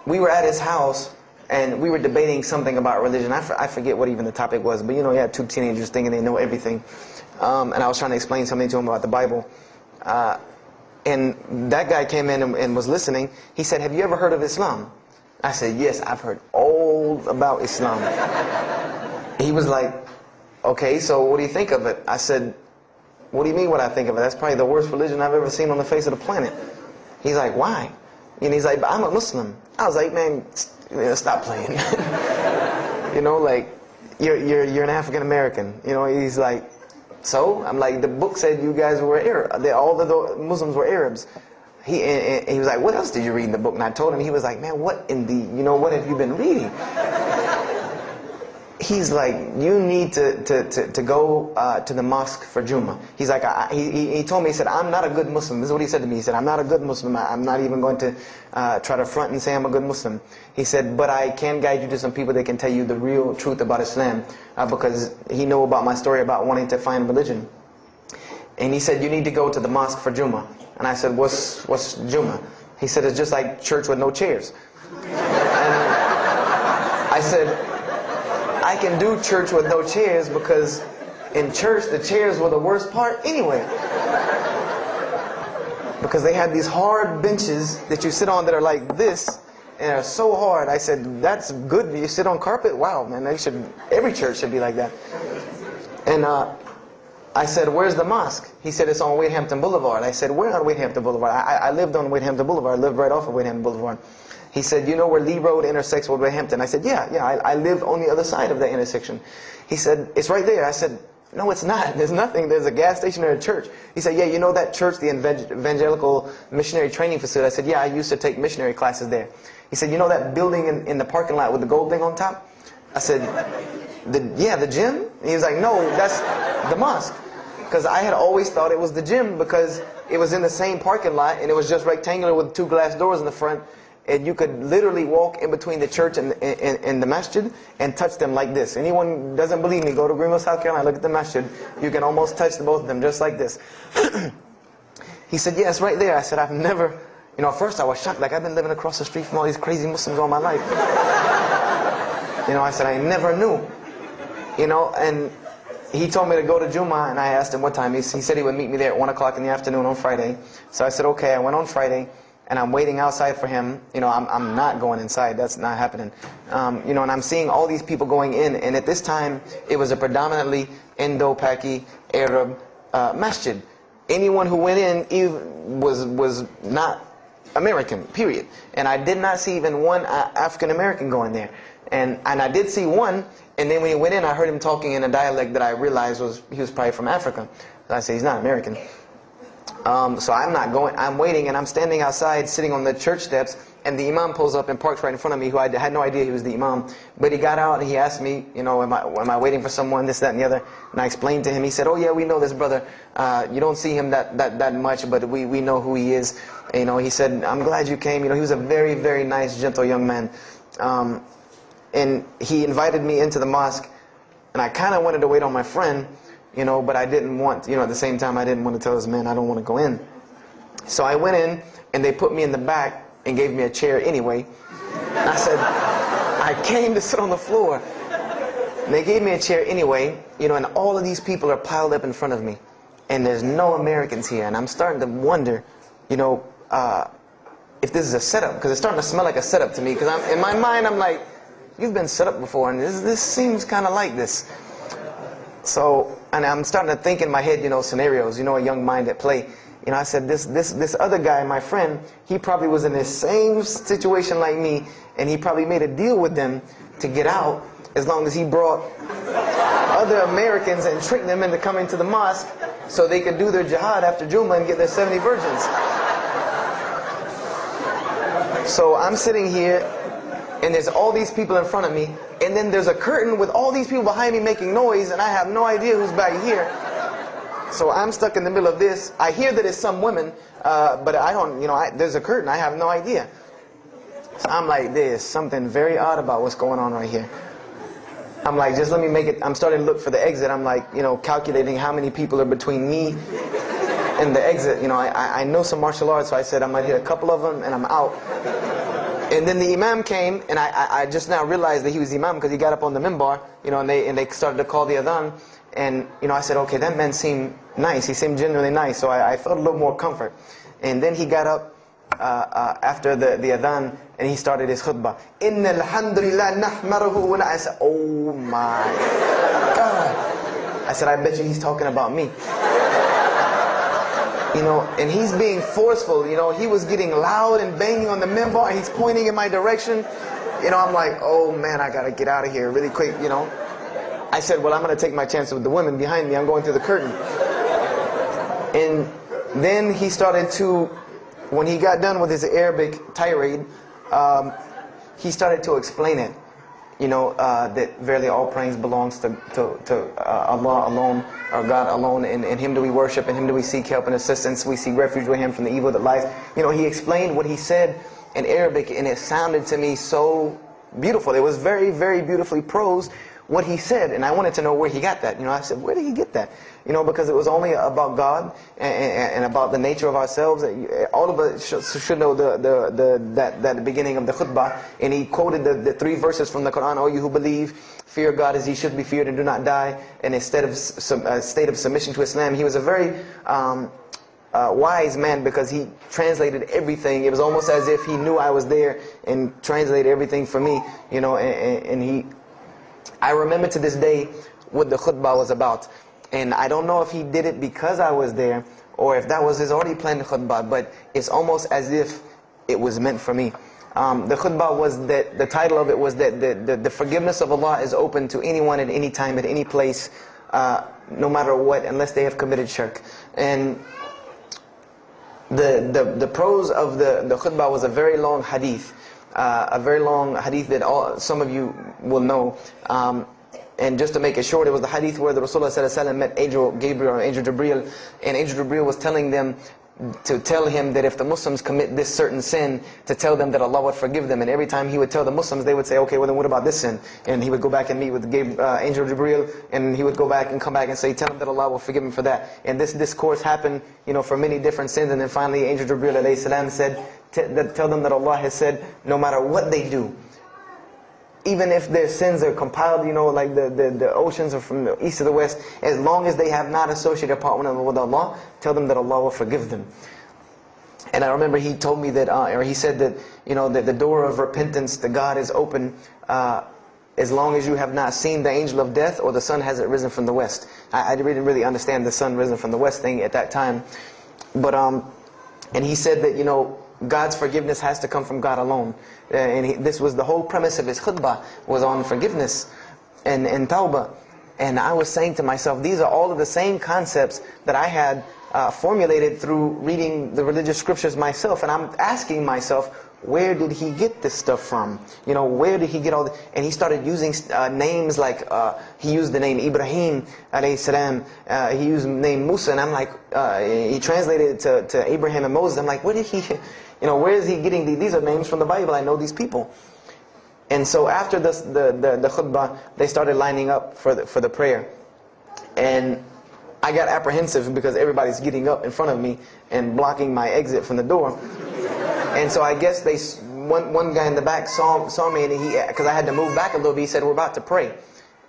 We were at his house, and we were debating something about religion. I forget what even the topic was, but you know, you had 2 teenagers thinking they know everything. And I was trying to explain something to him about the Bible. And that guy came in and was listening. He said, "Have you ever heard of Islam?" I said, "Yes, I've heard all about Islam." He was like, "Okay, so what do you think of it?" I said, "What do you mean what I think of it? That's probably the worst religion I've ever seen on the face of the planet." He's like, "Why?" And he's like, "I'm a Muslim." I was like, "Man, stop playing." You know, like, you're an African American. You know, he's like, "So?" I'm like, "The book said you guys were Arab. All the Muslims were Arabs." He was like, "What else did you read in the book?" And I told him. He was like, "Man, what in the, you know, what have you been reading?" He's like, "You need to go to the mosque for Jummah." He's like, he told me, he said, "I'm not a good Muslim." This is what he said to me. He said, "I'm not a good Muslim. I'm not even going to try to front and say I'm a good Muslim." He said, "But I can guide you to some people that can tell you the real truth about Islam," because he knew about my story about wanting to find religion. And he said, "You need to go to the mosque for Jummah." And I said, What's Jummah?" He said, "It's just like church with no chairs." And I said, "I can do church with no chairs because in church the chairs were the worst part anyway." Because they had these hard benches that you sit on that are like this, and they're so hard. I said, "That's good. You sit on carpet? Wow, man, every church should be like that." And I said, "Where's the mosque?" He said, "It's on Wadehampton Boulevard." I said, "Where on Wadehampton Boulevard?" I lived on Wadehampton Boulevard. I lived right off of Wadehampton Boulevard. He said, "You know where Lee Road intersects with Wadehampton?" I said, yeah, I live on the other side of that intersection. He said, "It's right there." I said, "No, it's not. There's nothing. There's a gas station or a church." He said, "Yeah, you know that church, the Evangelical Missionary Training Facility?" I said, "Yeah, I used to take missionary classes there." He said, "You know that building in the parking lot with the gold thing on top?" I said, "Yeah, the gym?" And he was like, "No, that's the mosque." Because I had always thought it was the gym because it was in the same parking lot and it was just rectangular with 2 glass doors in the front. And you could literally walk in between the church and the masjid and touch them like this. Anyone doesn't believe me, go to Greenville, South Carolina, look at the masjid. You can almost touch both of them just like this. He said, "Yeah, it's right there." I said, "I've never," you know, at first I was shocked. Like, I've been living across the street from all these crazy Muslims all my life. You know, I said, "I never knew." You know, and he told me to go to Jummah, and I asked him what time. He said he would meet me there at 1 o'clock in the afternoon on Friday. So I said, okay. I went on Friday. And I'm waiting outside for him. You know, I'm not going inside. That's not happening. You know, and I'm seeing all these people going in. And at this time, it was a predominantly Indo-Paki Arab masjid. Anyone who went in was not American, period. And I did not see even one African American going there. And I did see one, and then when he went in, I heard him talking in a dialect that I realized he was probably from Africa. So I said, he's not American. So I'm not going, I'm waiting, and I'm standing outside, sitting on the church steps, and the imam pulls up and parks right in front of me, who I had no idea he was the imam. But he got out and he asked me, you know, am I waiting for someone, this, that, and the other? And I explained to him. He said, oh yeah, we know this brother. You don't see him that much, but we know who he is. You know, he said, I'm glad you came. You know, he was a very, very nice, gentle young man. And he invited me into the mosque, and I kind of wanted to wait on my friend, you know, but I didn't want, you know, at the same time I didn't want to tell this man I don't want to go in. So I went in, and they put me in the back and gave me a chair anyway. And I said, I came to sit on the floor. And they gave me a chair anyway, you know, and all of these people are piled up in front of me. And there's no Americans here. And I'm starting to wonder, you know, if this is a setup, because it's starting to smell like a setup to me. Because in my mind, I'm like, you've been set up before, and this seems kind of like this. So, and I'm starting to think in my head, you know, scenarios, you know, a young mind at play. You know, I said, this other guy, my friend, he probably was in the same situation like me, and he probably made a deal with them to get out, as long as he brought other Americans and tricked them into coming to the mosque so they could do their jihad after Jummah and get their 70 virgins. So I'm sitting here, and there's all these people in front of me, and then there's a curtain with all these people behind me making noise, and I have no idea who's back here. So I'm stuck in the middle of this. I hear that it's some women, but I don't, you know, there's a curtain. I have no idea. So I'm like, there's something very odd about what's going on right here. I'm like, just let me make it. I'm starting to look for the exit. I'm like, you know, calculating how many people are between me and the exit. You know, I know some martial arts, so I said I might hit a couple of them, and I'm out. And then the imam came, and I just now realized that he was the imam because he got up on the minbar, you know, and they started to call the adhan. And, you know, I said, okay, that man seemed nice. He seemed genuinely nice. So I felt a little more comfort. And then he got up after the adhan, and he started his khutbah. Inna alhamdulillah nahmaruhu wa I said, oh my God. I said, I bet you he's talking about me. You know, and he's being forceful. You know, he was getting loud and banging on the minbar, and he's pointing in my direction. You know, I'm like, oh man, I got to get out of here really quick, you know. I said, well, I'm going to take my chance with the women behind me. I'm going through the curtain. And then he started to, when he got done with his Arabic tirade, he started to explain it. You know, that verily all praise belongs to Allah alone, or God alone. In Him do we worship, in Him do we seek help and assistance. We seek refuge with Him from the evil that lies. You know, he explained what he said in Arabic, and it sounded to me so beautiful. It was very, very beautifully prosed, what he said, and I wanted to know where he got that. You know, I said, where did he get that? You know, because it was only about God and about the nature of ourselves. All of us should know that beginning of the khutbah, and he quoted the 3 verses from the Quran. O you who believe, fear God as He should be feared and do not die. And instead of a state of submission to Islam, he was a very wise man, because he translated everything. It was almost as if he knew I was there and translated everything for me. You know, I remember to this day what the khutbah was about. And I don't know if he did it because I was there, or if that was his already planned khutbah, but it's almost as if it was meant for me. The khutbah was that, the title of it was that the forgiveness of Allah is open to anyone at any time, at any place, no matter what, unless they have committed shirk. And the prose of the khutbah was a very long hadith. A very long hadith that some of you will know. And just to make it short, it was the hadith where the Rasulullah met Angel Gabriel, or Angel Jibreel, and Angel Jibreel was telling them to tell him that if the Muslims commit this certain sin, to tell them that Allah would forgive them. And every time he would tell the Muslims, they would say, okay, well then what about this sin? And he would go back and meet with Angel Jibreel, and he would go back and come back and say, tell them that Allah will forgive him for that. And this discourse happened, you know, for many different sins. And then finally Angel Jibreel alayhi salam said, tell them that Allah has said, no matter what they do, even if their sins are compiled, you know, like the oceans are from the east to the west, as long as they have not associated a partner with Allah, tell them that Allah will forgive them. And I remember he told me that, or he said that, you know, that the door of repentance to God is open as long as you have not seen the angel of death, or the sun hasn't risen from the west. I didn't really understand the sun risen from the west thing at that time. But, and he said that, you know, God's forgiveness has to come from God alone. This was the whole premise of his khutbah, was on forgiveness and tawbah. And I was saying to myself, these are all of the same concepts that I had formulated through reading the religious scriptures myself. And I'm asking myself, where did he get this stuff from? You know, where did he get all this? And he started using names like, he used the name Ibrahim alayhi salam, he used the name Musa, and I'm like, he translated it to Abraham and Moses. I'm like, where did he, you know, where is he getting these are names from the Bible, I know these people. And so after the khutbah, they started lining up for the prayer. And I got apprehensive because everybody's getting up in front of me and blocking my exit from the door. And so I guess one guy in the back saw me, and because I had to move back a little bit, he said, we're about to pray.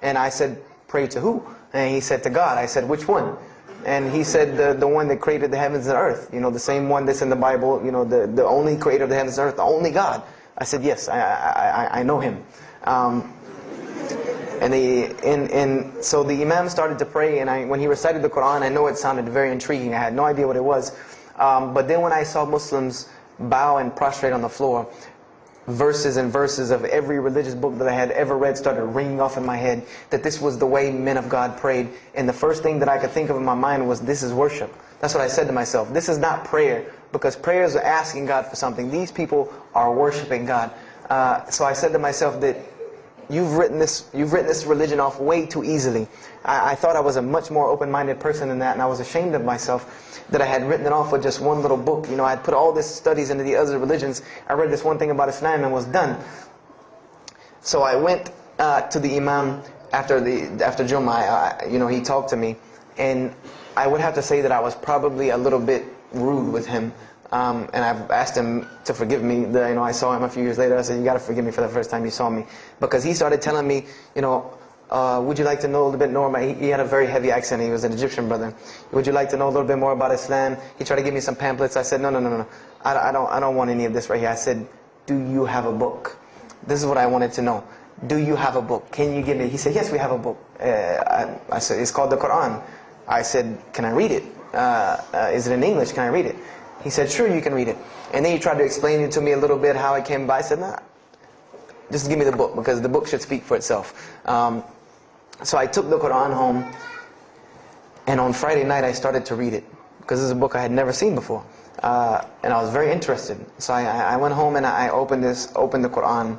And I said, pray to who? And he said, to God. I said, which one? And he said, the one that created the heavens and earth. You know, the same one that's in the Bible, you know, the only creator of the heavens and earth, the only God. I said, yes, I know him. So the Imam started to pray, and when he recited the Quran, I know it sounded very intriguing. I had no idea what it was. But then when I saw Muslims bow and prostrate on the floor, verses and verses of every religious book that I had ever read started ringing off in my head, that this was the way men of God prayed. And the first thing that I could think of in my mind was, this is worship. That's what I said to myself. This is not prayer, because prayers are asking God for something. These people are worshiping God. So I said to myself that you've written this religion off way too easily. I thought I was a much more open-minded person than that, and I was ashamed of myself that I had written it off with just one little book. You know, I had put all these studies into the other religions. I read this one thing about Islam and was done. So I went to the Imam after Jummah. You know, he talked to me, and I would have to say that I was probably a little bit rude with him. And I've asked him to forgive me. You know, I saw him a few years later. I said, you got to forgive me for the first time you saw me. Because he started telling me, you know, would you like to know a little bit more? He had a very heavy accent. He was an Egyptian brother. Would you like to know a little bit more about Islam? He tried to give me some pamphlets. I said, no. I don't want any of this right here. I said, do you have a book? This is what I wanted to know. Do you have a book? Can you give me? He said, yes, we have a book. I said, it's called the Quran. I said, can I read it? Is it in English? Can I read it? He said, sure, you can read it. And then he tried to explain it to me a little bit, how it came by. I said, nah, just give me the book, because the book should speak for itself. So I took the Quran home, and on Friday night I started to read it, because this is a book I had never seen before. And I was very interested. So I went home and I opened the Quran,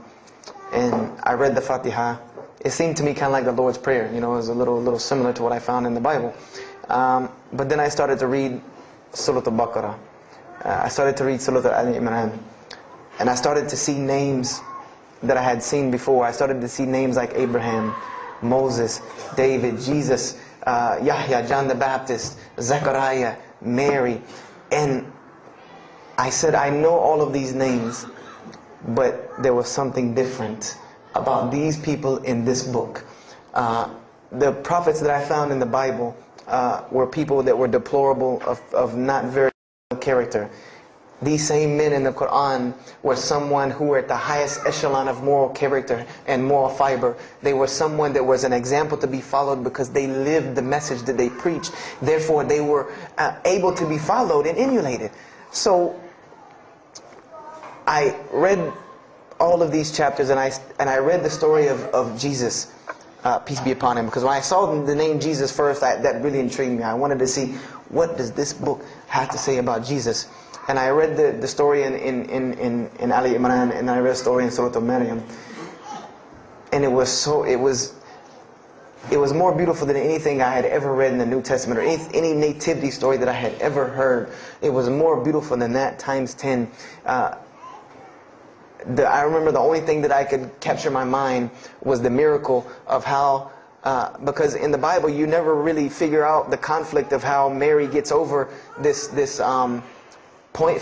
and I read the Fatiha. It seemed to me kind of like the Lord's Prayer. You know, it was a little similar to what I found in the Bible. But then I started to read Surah Al-Baqarah. I started to read Surah Al-Imran, and I started to see names that I had seen before. I started to see names like Abraham, Moses, David, Jesus, Yahya, John the Baptist, Zechariah, Mary. And I said, I know all of these names, but there was something different about these people in this book. The prophets that I found in the Bible were people that were deplorable, of not very good character. These same men in the Quran were someone who were at the highest echelon of moral character and moral fiber. They were someone that was an example to be followed because they lived the message that they preached. Therefore, they were able to be followed and emulated. So I read all of these chapters, and I read the story of Jesus, peace be upon him, because when I saw the name Jesus first, that really intrigued me. I wanted to see, what does this book have to say about Jesus? And I read the story in Ali Imran, and I read the story in Surah Al-Maryam, and it was more beautiful than anything I had ever read in the New Testament, or any nativity story that I had ever heard. It was more beautiful than that times 10. I remember the only thing that I could capture in my mind was the miracle of how, because in the Bible you never really figure out the conflict of how Mary gets over this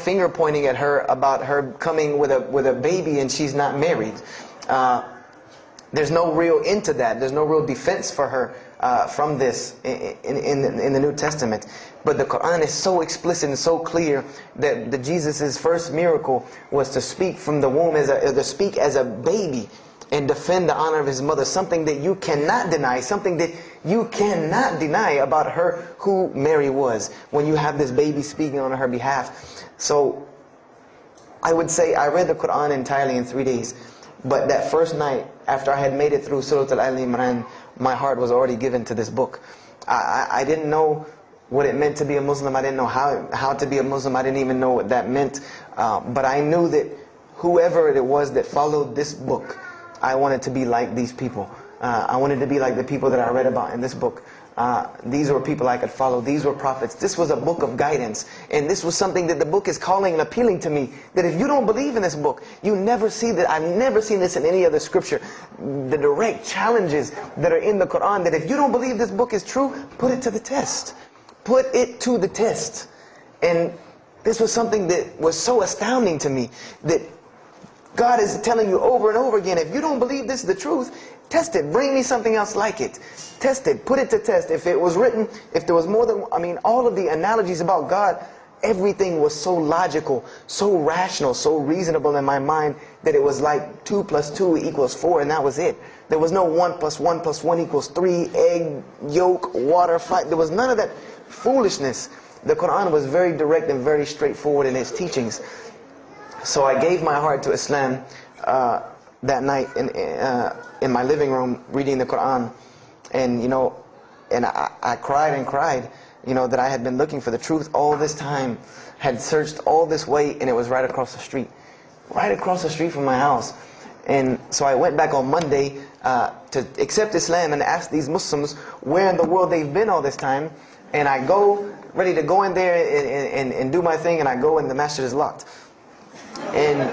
finger pointing at her about her coming with a baby and she's not married. There's no real end to that. There's no real defense for her from this in the New Testament. But the Quran is so explicit and so clear that Jesus' first miracle was to speak from the womb, to speak as a baby and defend the honor of his mother. Something that you cannot deny, something that you cannot deny about her, who Mary was, when you have this baby speaking on her behalf. So I would say I read the Quran entirely in 3 days. But that first night, after I had made it through Surah Al-Imran, my heart was already given to this book. I didn't know what it meant to be a Muslim. I didn't know how to be a Muslim. I didn't even know what that meant. But I knew that whoever it was that followed this book, I wanted to be like these people. I wanted to be like the people that I read about in this book. These were people I could follow. These were prophets. This was a book of guidance. And this was something that the book is calling and appealing to me. That if you don't believe in this book, you never see that. I've never seen this in any other scripture. The direct challenges that are in the Quran, that if you don't believe this book is true, put it to the test. Put it to the test. And this was something that was so astounding to me, that God is telling you over and over again, if you don't believe this is the truth, test it. Bring me something else like it. Test it. Put it to test. If it was written, if there was more than, all of the analogies about God, everything was so logical, so rational, so reasonable in my mind, that it was like 2 + 2 = 4, and that was it. There was no 1 + 1 + 1 = 3, egg, yolk, water, fight. There was none of that foolishness. The Quran was very direct and very straightforward in its teachings. So I gave my heart to Islam that night in my living room, reading the Quran. And I cried and cried, that I had been looking for the truth all this time, had searched all this way, and it was right across the street. Right across the street from my house. And so I went back on Monday to accept Islam and ask these Muslims where in the world they've been all this time. And I go, ready to go in there and do my thing, and I go and the masjid is locked. And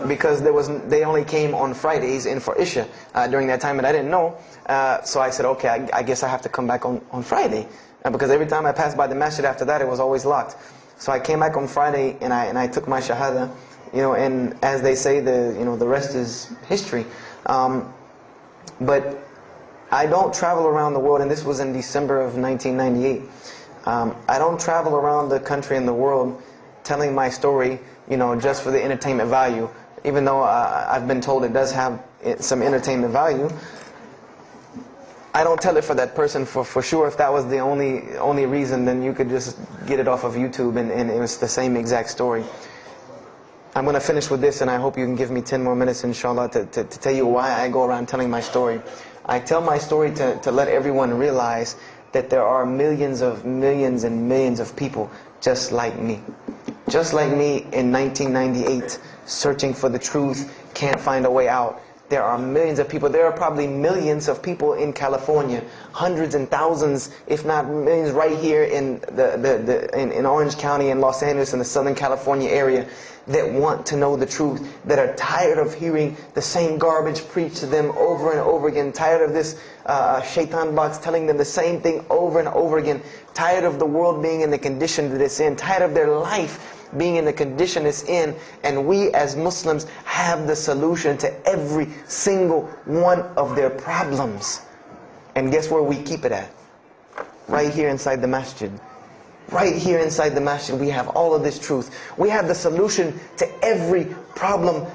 because they only came on Fridays and for Isha during that time, and I didn't know. So I said, okay, I guess I have to come back on Friday. Because every time I passed by the masjid after that, it was always locked. So I came back on Friday and I took my shahada, and as they say, the rest is history. But I don't travel around the world, and this was in December of 1998. I don't travel around the country and the world telling my story, just for the entertainment value. Even though I've been told it does have some entertainment value, I don't tell it for that person for sure. If that was the only reason, then you could just get it off of YouTube and it was the same exact story. I'm going to finish with this, and I hope you can give me 10 more minutes, inshallah, to tell you why I go around telling my story. I tell my story to let everyone realize that there are millions and millions of people just like me. Just like me in 1998, searching for the truth, can't find a way out. There are millions of people. There are probably millions of people in California, hundreds and thousands, if not millions, right here in in Orange County and Los Angeles in the Southern California area, that want to know the truth, that are tired of hearing the same garbage preached to them over and over again, tired of this shaitan box telling them the same thing over and over again, tired of the world being in the condition that it's in, tired of their life being in the condition it's in. And we as Muslims have the solution to every single one of their problems. And guess where we keep it at? Right here inside the masjid. Right here inside the masjid, we have all of this truth. We have the solution to every problem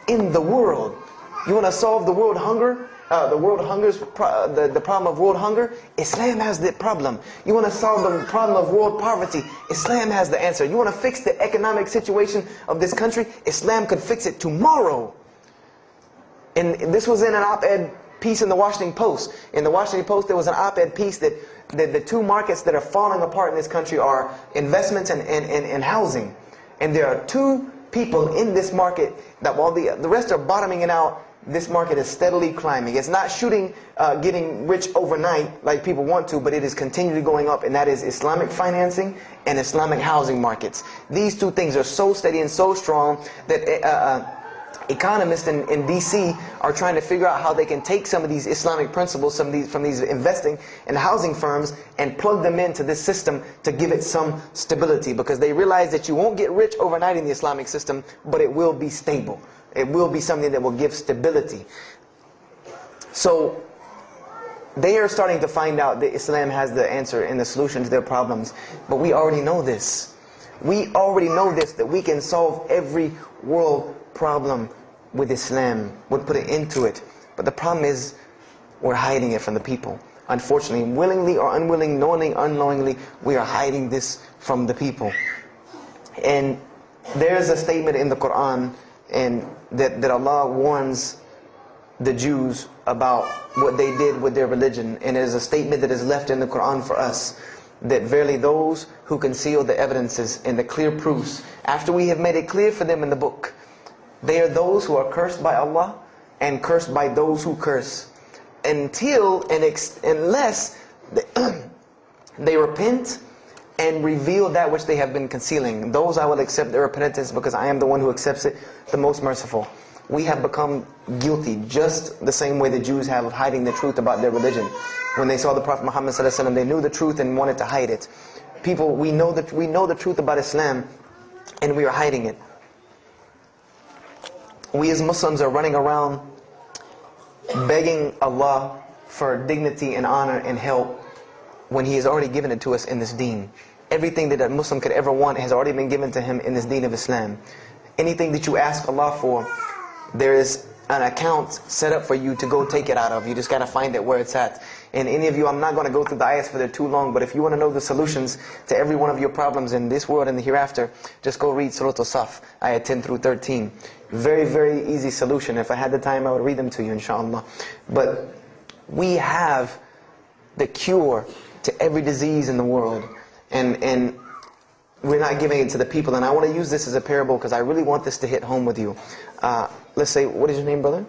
in the world. You want to solve the world hunger? The problem of world hunger? Islam has the problem. You want to solve the problem of world poverty? Islam has the answer. You want to fix the economic situation of this country? Islam could fix it tomorrow. And this was in an op-ed piece in the Washington Post. In the Washington Post, there was an op-ed piece that the two markets that are falling apart in this country are investments and housing. And there are two people in this market that while the rest are bottoming it out, this market is steadily climbing. It's not getting rich overnight like people want to, but it is continually going up, and that is Islamic financing and Islamic housing markets. These two things are so steady and so strong that economists in DC are trying to figure out how they can take some of these Islamic principles, from these investing and housing firms, and plug them into this system to give it some stability, because they realize that you won't get rich overnight in the Islamic system, but it will be stable. It will be something that will give stability. So they are starting to find out that Islam has the answer and the solution to their problems. But we already know this. We already know this, that we can solve every world problem with Islam. We'll put it into it. But the problem is, we're hiding it from the people. Unfortunately, willingly or unwilling, knowingly, unknowingly, we are hiding this from the people. And There is a statement in the Quran and that Allah warns the Jews about what they did with their religion. And it is a statement that is left in the Quran for us, that verily those who conceal the evidences and the clear proofs, after we have made it clear for them in the book, they are those who are cursed by Allah and cursed by those who curse, unless they repent and reveal that which they have been concealing. Those I will accept their repentance, because I am the one who accepts it, the most merciful. We have become guilty just the same way the Jews have of hiding the truth about their religion. When they saw the Prophet Muhammad ﷺ, they knew the truth and wanted to hide it. People, we know the truth about Islam, and we are hiding it. We as Muslims are running around begging Allah for dignity and honor and help when He has already given it to us in this deen. Everything that a Muslim could ever want has already been given to him in this deen of Islam. Anything that you ask Allah for, there is an account set up for you to go take it out of. You just got to find it where it's at. And any of you, I'm not going to go through the ayahs for they're too long, but if you want to know the solutions to every one of your problems in this world and the hereafter, just go read Surah Al-Saf, ayah 10 through 13. Very, very easy solution. If I had the time, I would read them to you, inshallah. But we have the cure to every disease in the world. And we're not giving it to the people. And I want to use this as a parable because I really want this to hit home with you. Let's say, what is your name, brother?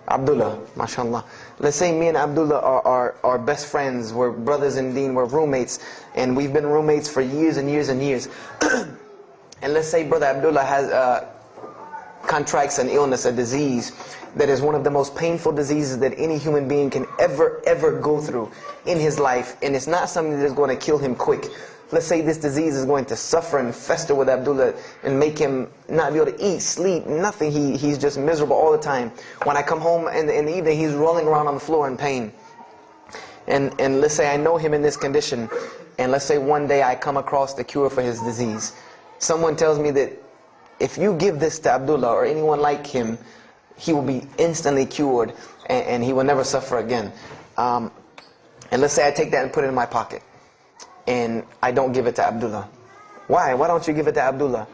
Abdullah, mashallah. Let's say me and Abdullah are best friends. We're brothers in deen, we're roommates. And we've been roommates for years and years and years. And let's say brother Abdullah has contracts an illness, a disease that is one of the most painful diseases that any human being can ever go through in his life. And it's not something that is going to kill him quick. Let's say this disease is going to suffer and fester with Abdullah and make him not be able to eat, sleep, nothing. He's just miserable all the time. When I come home in the evening, he's rolling around on the floor in pain. And let's say I know him in this condition, and let's say one day I come across the cure for his disease. Someone tells me that if you give this to Abdullah or anyone like him, he will be instantly cured and he will never suffer again. And let's say I take that and put it in my pocket, and I don't give it to Abdullah. Why? Why don't you give it to Abdullah?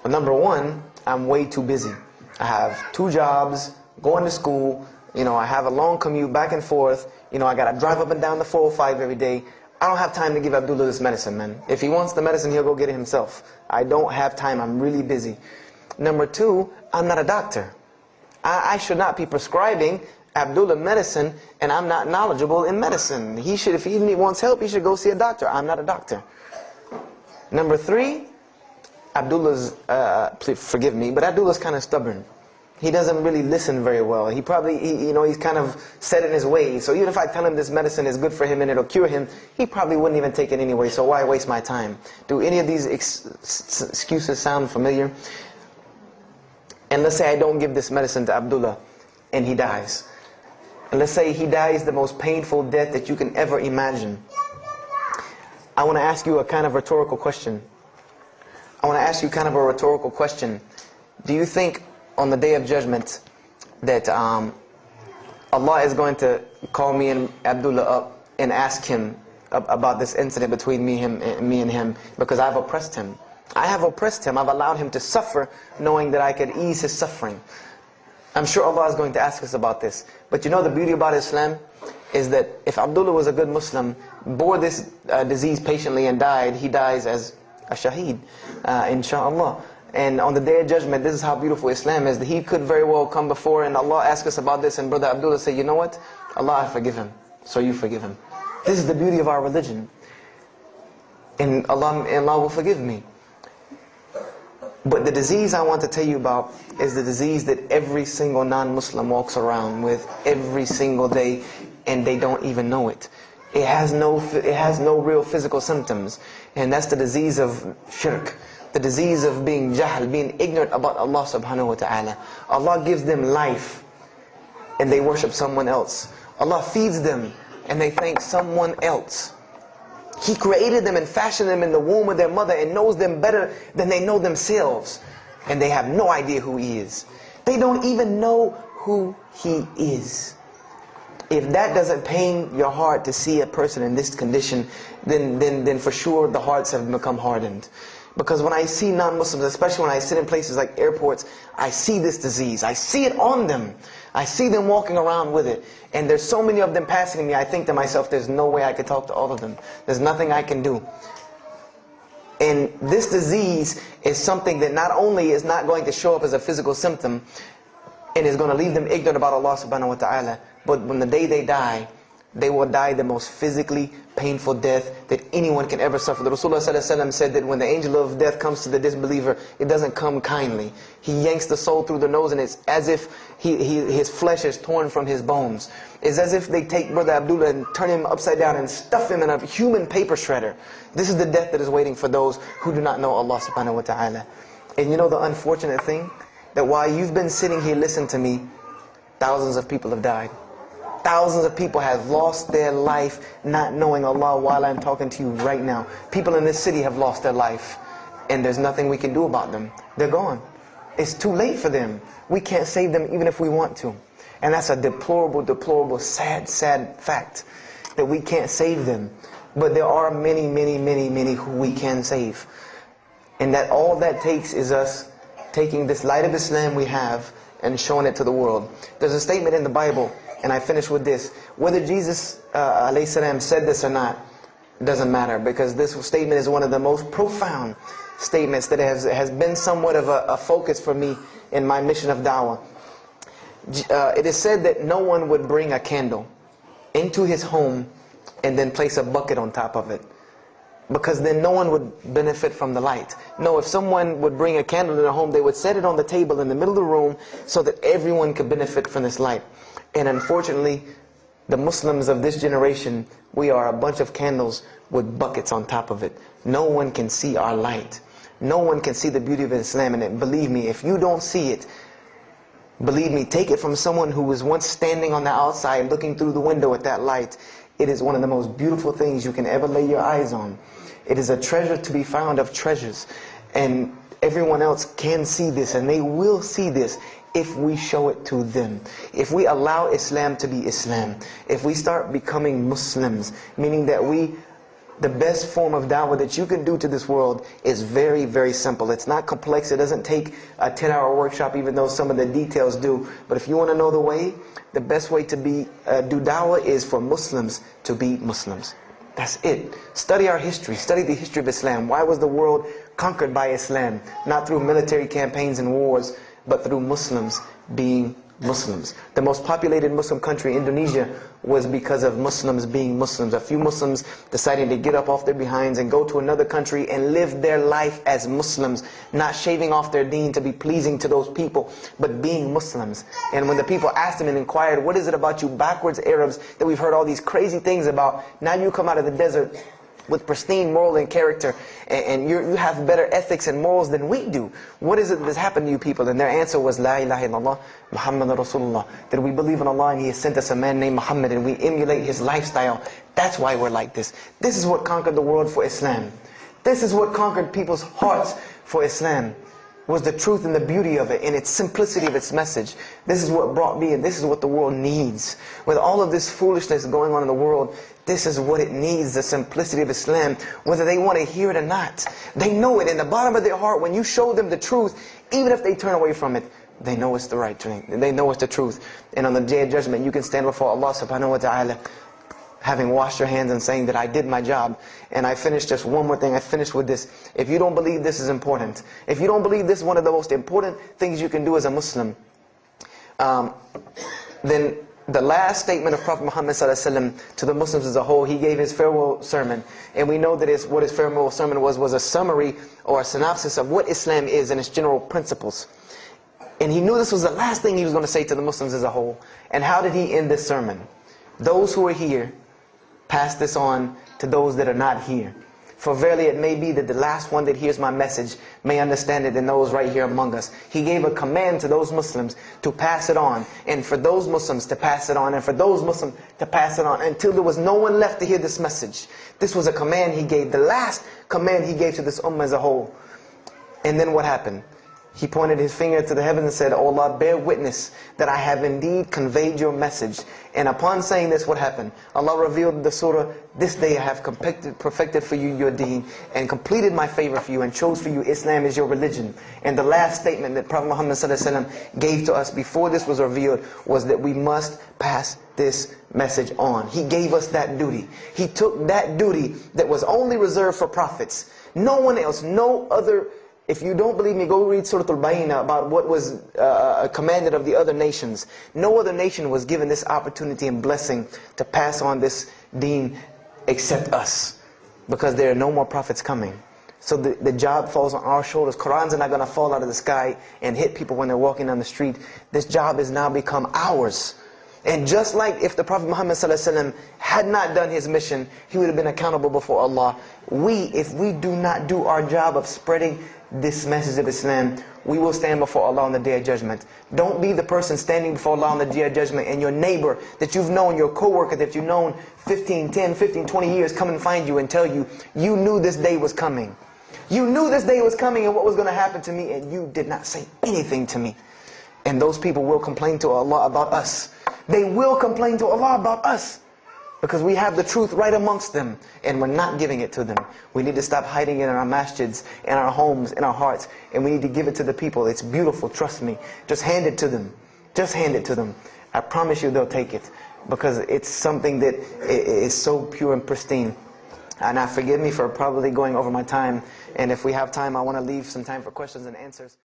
Well, number one, I'm way too busy. I have 2 jobs, going to school, I have a long commute back and forth, I gotta drive up and down the 405 every day. I don't have time to give Abdullah this medicine, man. If he wants the medicine, he'll go get it himself. I don't have time, I'm really busy. Number 2, I'm not a doctor. I should not be prescribing Abdullah medicine, and I'm not knowledgeable in medicine. He should, if he wants help, he should go see a doctor. I'm not a doctor. Number 3, Abdullah's, please forgive me, but Abdullah's kind of stubborn. He doesn't really listen very well. He probably, he's kind of set in his ways. So even if I tell him this medicine is good for him and it'll cure him, he probably wouldn't even take it anyway. So why waste my time? Do any of these excuses sound familiar? And let's say I don't give this medicine to Abdullah and he dies. And let's say he dies the most painful death that you can ever imagine. I want to ask you a kind of rhetorical question. Do you think on the Day of Judgment that Allah is going to call me and Abdullah up and ask him about this incident between me and him because I've oppressed him? I have oppressed him. I've allowed him to suffer knowing that I could ease his suffering. I'm sure Allah is going to ask us about this. But the beauty about Islam is that if Abdullah was a good Muslim, bore this disease patiently and died, he dies as a shaheed, inshaAllah. And on the Day of Judgment, this is how beautiful Islam is, that he could very well come before and Allah ask us about this, and brother Abdullah say, you know what? Allah, I forgive him. So you forgive him. This is the beauty of our religion. And Allah will forgive me. But the disease I want to tell you about is the disease that every single non-Muslim walks around with every single day, and they don't even know it. It has no real physical symptoms, and that's the disease of shirk, the disease of being jahl, being ignorant about Allah subhanahu wa ta'ala. Allah gives them life, and they worship someone else. Allah feeds them, and they thank someone else. He created them and fashioned them in the womb of their mother and knows them better than they know themselves. And they have no idea who He is. They don't even know who He is. If that doesn't pain your heart to see a person in this condition, then for sure the hearts have become hardened. Because when I see non-Muslims, especially when I sit in places like airports, I see this disease. I see it on them. I see them walking around with it. And there's so many of them passing me, I think to myself, there's no way I could talk to all of them. There's nothing I can do. And this disease is something that not only is not going to show up as a physical symptom and is going to leave them ignorant about Allah subhanahu wa ta'ala, but when the day they die, they will die the most physically painful death that anyone can ever suffer. The Rasulullah ﷺ said that when the angel of death comes to the disbeliever, it doesn't come kindly. He yanks the soul through the nose, and it's as if his flesh is torn from his bones. It's as if they take Brother Abdullah and turn him upside down and stuff him in a human paper shredder. This is the death that is waiting for those who do not know Allah subhanahu wa ta'ala. And you know the unfortunate thing? That while you've been sitting here listening to me, thousands of people have died. Thousands of people have lost their life not knowing Allah while I'm talking to you right now. People in this city have lost their life, and there's nothing we can do about them. They're gone. It's too late for them. We can't save them even if we want to. And that's a deplorable, deplorable, sad, sad fact that we can't save them. But there are many, many, many, many who we can save. And that all that takes is us taking this light of Islam we have and showing it to the world. There's a statement in the Bible, and I finish with this. Whether Jesus alayhi salam said this or not, doesn't matter, because this statement is one of the most profound statements that has been somewhat of a focus for me in my mission of da'wah. It is said that no one would bring a candle into his home and then place a bucket on top of it, because then no one would benefit from the light. No, if someone would bring a candle in their home, they would set it on the table in the middle of the room so that everyone could benefit from this light. And unfortunately, the Muslims of this generation, we are a bunch of candles with buckets on top of it. No one can see our light. No one can see the beauty of Islam. And believe me, if you don't see it, believe me, take it from someone who was once standing on the outside looking through the window at that light. It is one of the most beautiful things you can ever lay your eyes on. It is a treasure to be found of treasures. And everyone else can see this, and they will see this if we show it to them. If we allow Islam to be Islam. If we start becoming Muslims, meaning that the best form of da'wah that you can do to this world is very, very simple. It's not complex. It doesn't take a 10-hour workshop, even though some of the details do. But if you want to know the way, the best way to do da'wah is for Muslims to be Muslims. That's it. Study our history. Study the history of Islam. Why was the world conquered by Islam? Not through military campaigns and wars, but through Muslims being Muslims. The most populated Muslim country, Indonesia, was because of Muslims being Muslims. A few Muslims deciding to get up off their behinds and go to another country and live their life as Muslims, not shaving off their deen to be pleasing to those people, but being Muslims. And when the people asked them and inquired, what is it about you backwards Arabs that we've heard all these crazy things about? Now you come out of the desert with pristine moral and character, and you have better ethics and morals than we do. What is it that's happened to you people? And their answer was, La ilaha illallah, Muhammad Rasulullah. That we believe in Allah and He has sent us a man named Muhammad, and we emulate his lifestyle. That's why we're like this. This is what conquered the world for Islam. This is what conquered people's hearts for Islam. Was the truth and the beauty of it, and its simplicity of its message. This is what brought me, and this is what the world needs. With all of this foolishness going on in the world, this is what it needs, the simplicity of Islam, whether they want to hear it or not. They know it in the bottom of their heart. When you show them the truth, even if they turn away from it, they know it's the right thing. They know it's the truth. And on the day of judgment, you can stand before Allah subhanahu wa ta'ala, having washed your hands and saying that I did my job. And I finished just one more thing. I finished with this. If you don't believe this is important, if you don't believe this is one of the most important things you can do as a Muslim, then the last statement of Prophet Muhammad ﷺ to the Muslims as a whole, he gave his farewell sermon. And we know that what his farewell sermon was a summary or a synopsis of what Islam is and its general principles. And he knew this was the last thing he was going to say to the Muslims as a whole. And how did he end this sermon? Those who are here, pass this on to those that are not here. For verily it may be that the last one that hears my message may understand it than those right here among us. He gave a command to those Muslims to pass it on, and for those Muslims to pass it on, and for those Muslims to pass it on, until there was no one left to hear this message. This was a command he gave, the last command he gave to this ummah as a whole. And then what happened? He pointed his finger to the heavens and said, "O Allah, bear witness that I have indeed conveyed your message." And upon saying this, what happened? Allah revealed the surah, "This day I have perfected for you your deen and completed my favor for you and chose for you Islam as your religion." And the last statement that Prophet Muhammad ﷺ gave to us before this was revealed was that we must pass this message on. He gave us that duty. He took that duty that was only reserved for prophets. No one else, no other. If you don't believe me, go read Surah Al-Bayna about what was commanded of the other nations. No other nation was given this opportunity and blessing to pass on this deen except us. Because there are no more prophets coming. So the job falls on our shoulders. Qurans are not going to fall out of the sky and hit people when they're walking down the street. This job has now become ours. And just like if the Prophet Muhammad ﷺ had not done his mission, he would have been accountable before Allah. If we do not do our job of spreading this message of Islam, we will stand before Allah on the Day of Judgment. Don't be the person standing before Allah on the Day of Judgment and your neighbor that you've known, your co-worker that you've known 10, 15, 20 years come and find you and tell you, you knew this day was coming. You knew this day was coming and what was going to happen to me, and you did not say anything to me. And those people will complain to Allah about us. They will complain to Allah about us. Because we have the truth right amongst them and we're not giving it to them. We need to stop hiding it in our masjids, in our homes, in our hearts. And we need to give it to the people. It's beautiful, trust me. Just hand it to them. Just hand it to them. I promise you they'll take it. Because it's something that is so pure and pristine. And now forgive me for probably going over my time. And if we have time, I want to leave some time for questions and answers.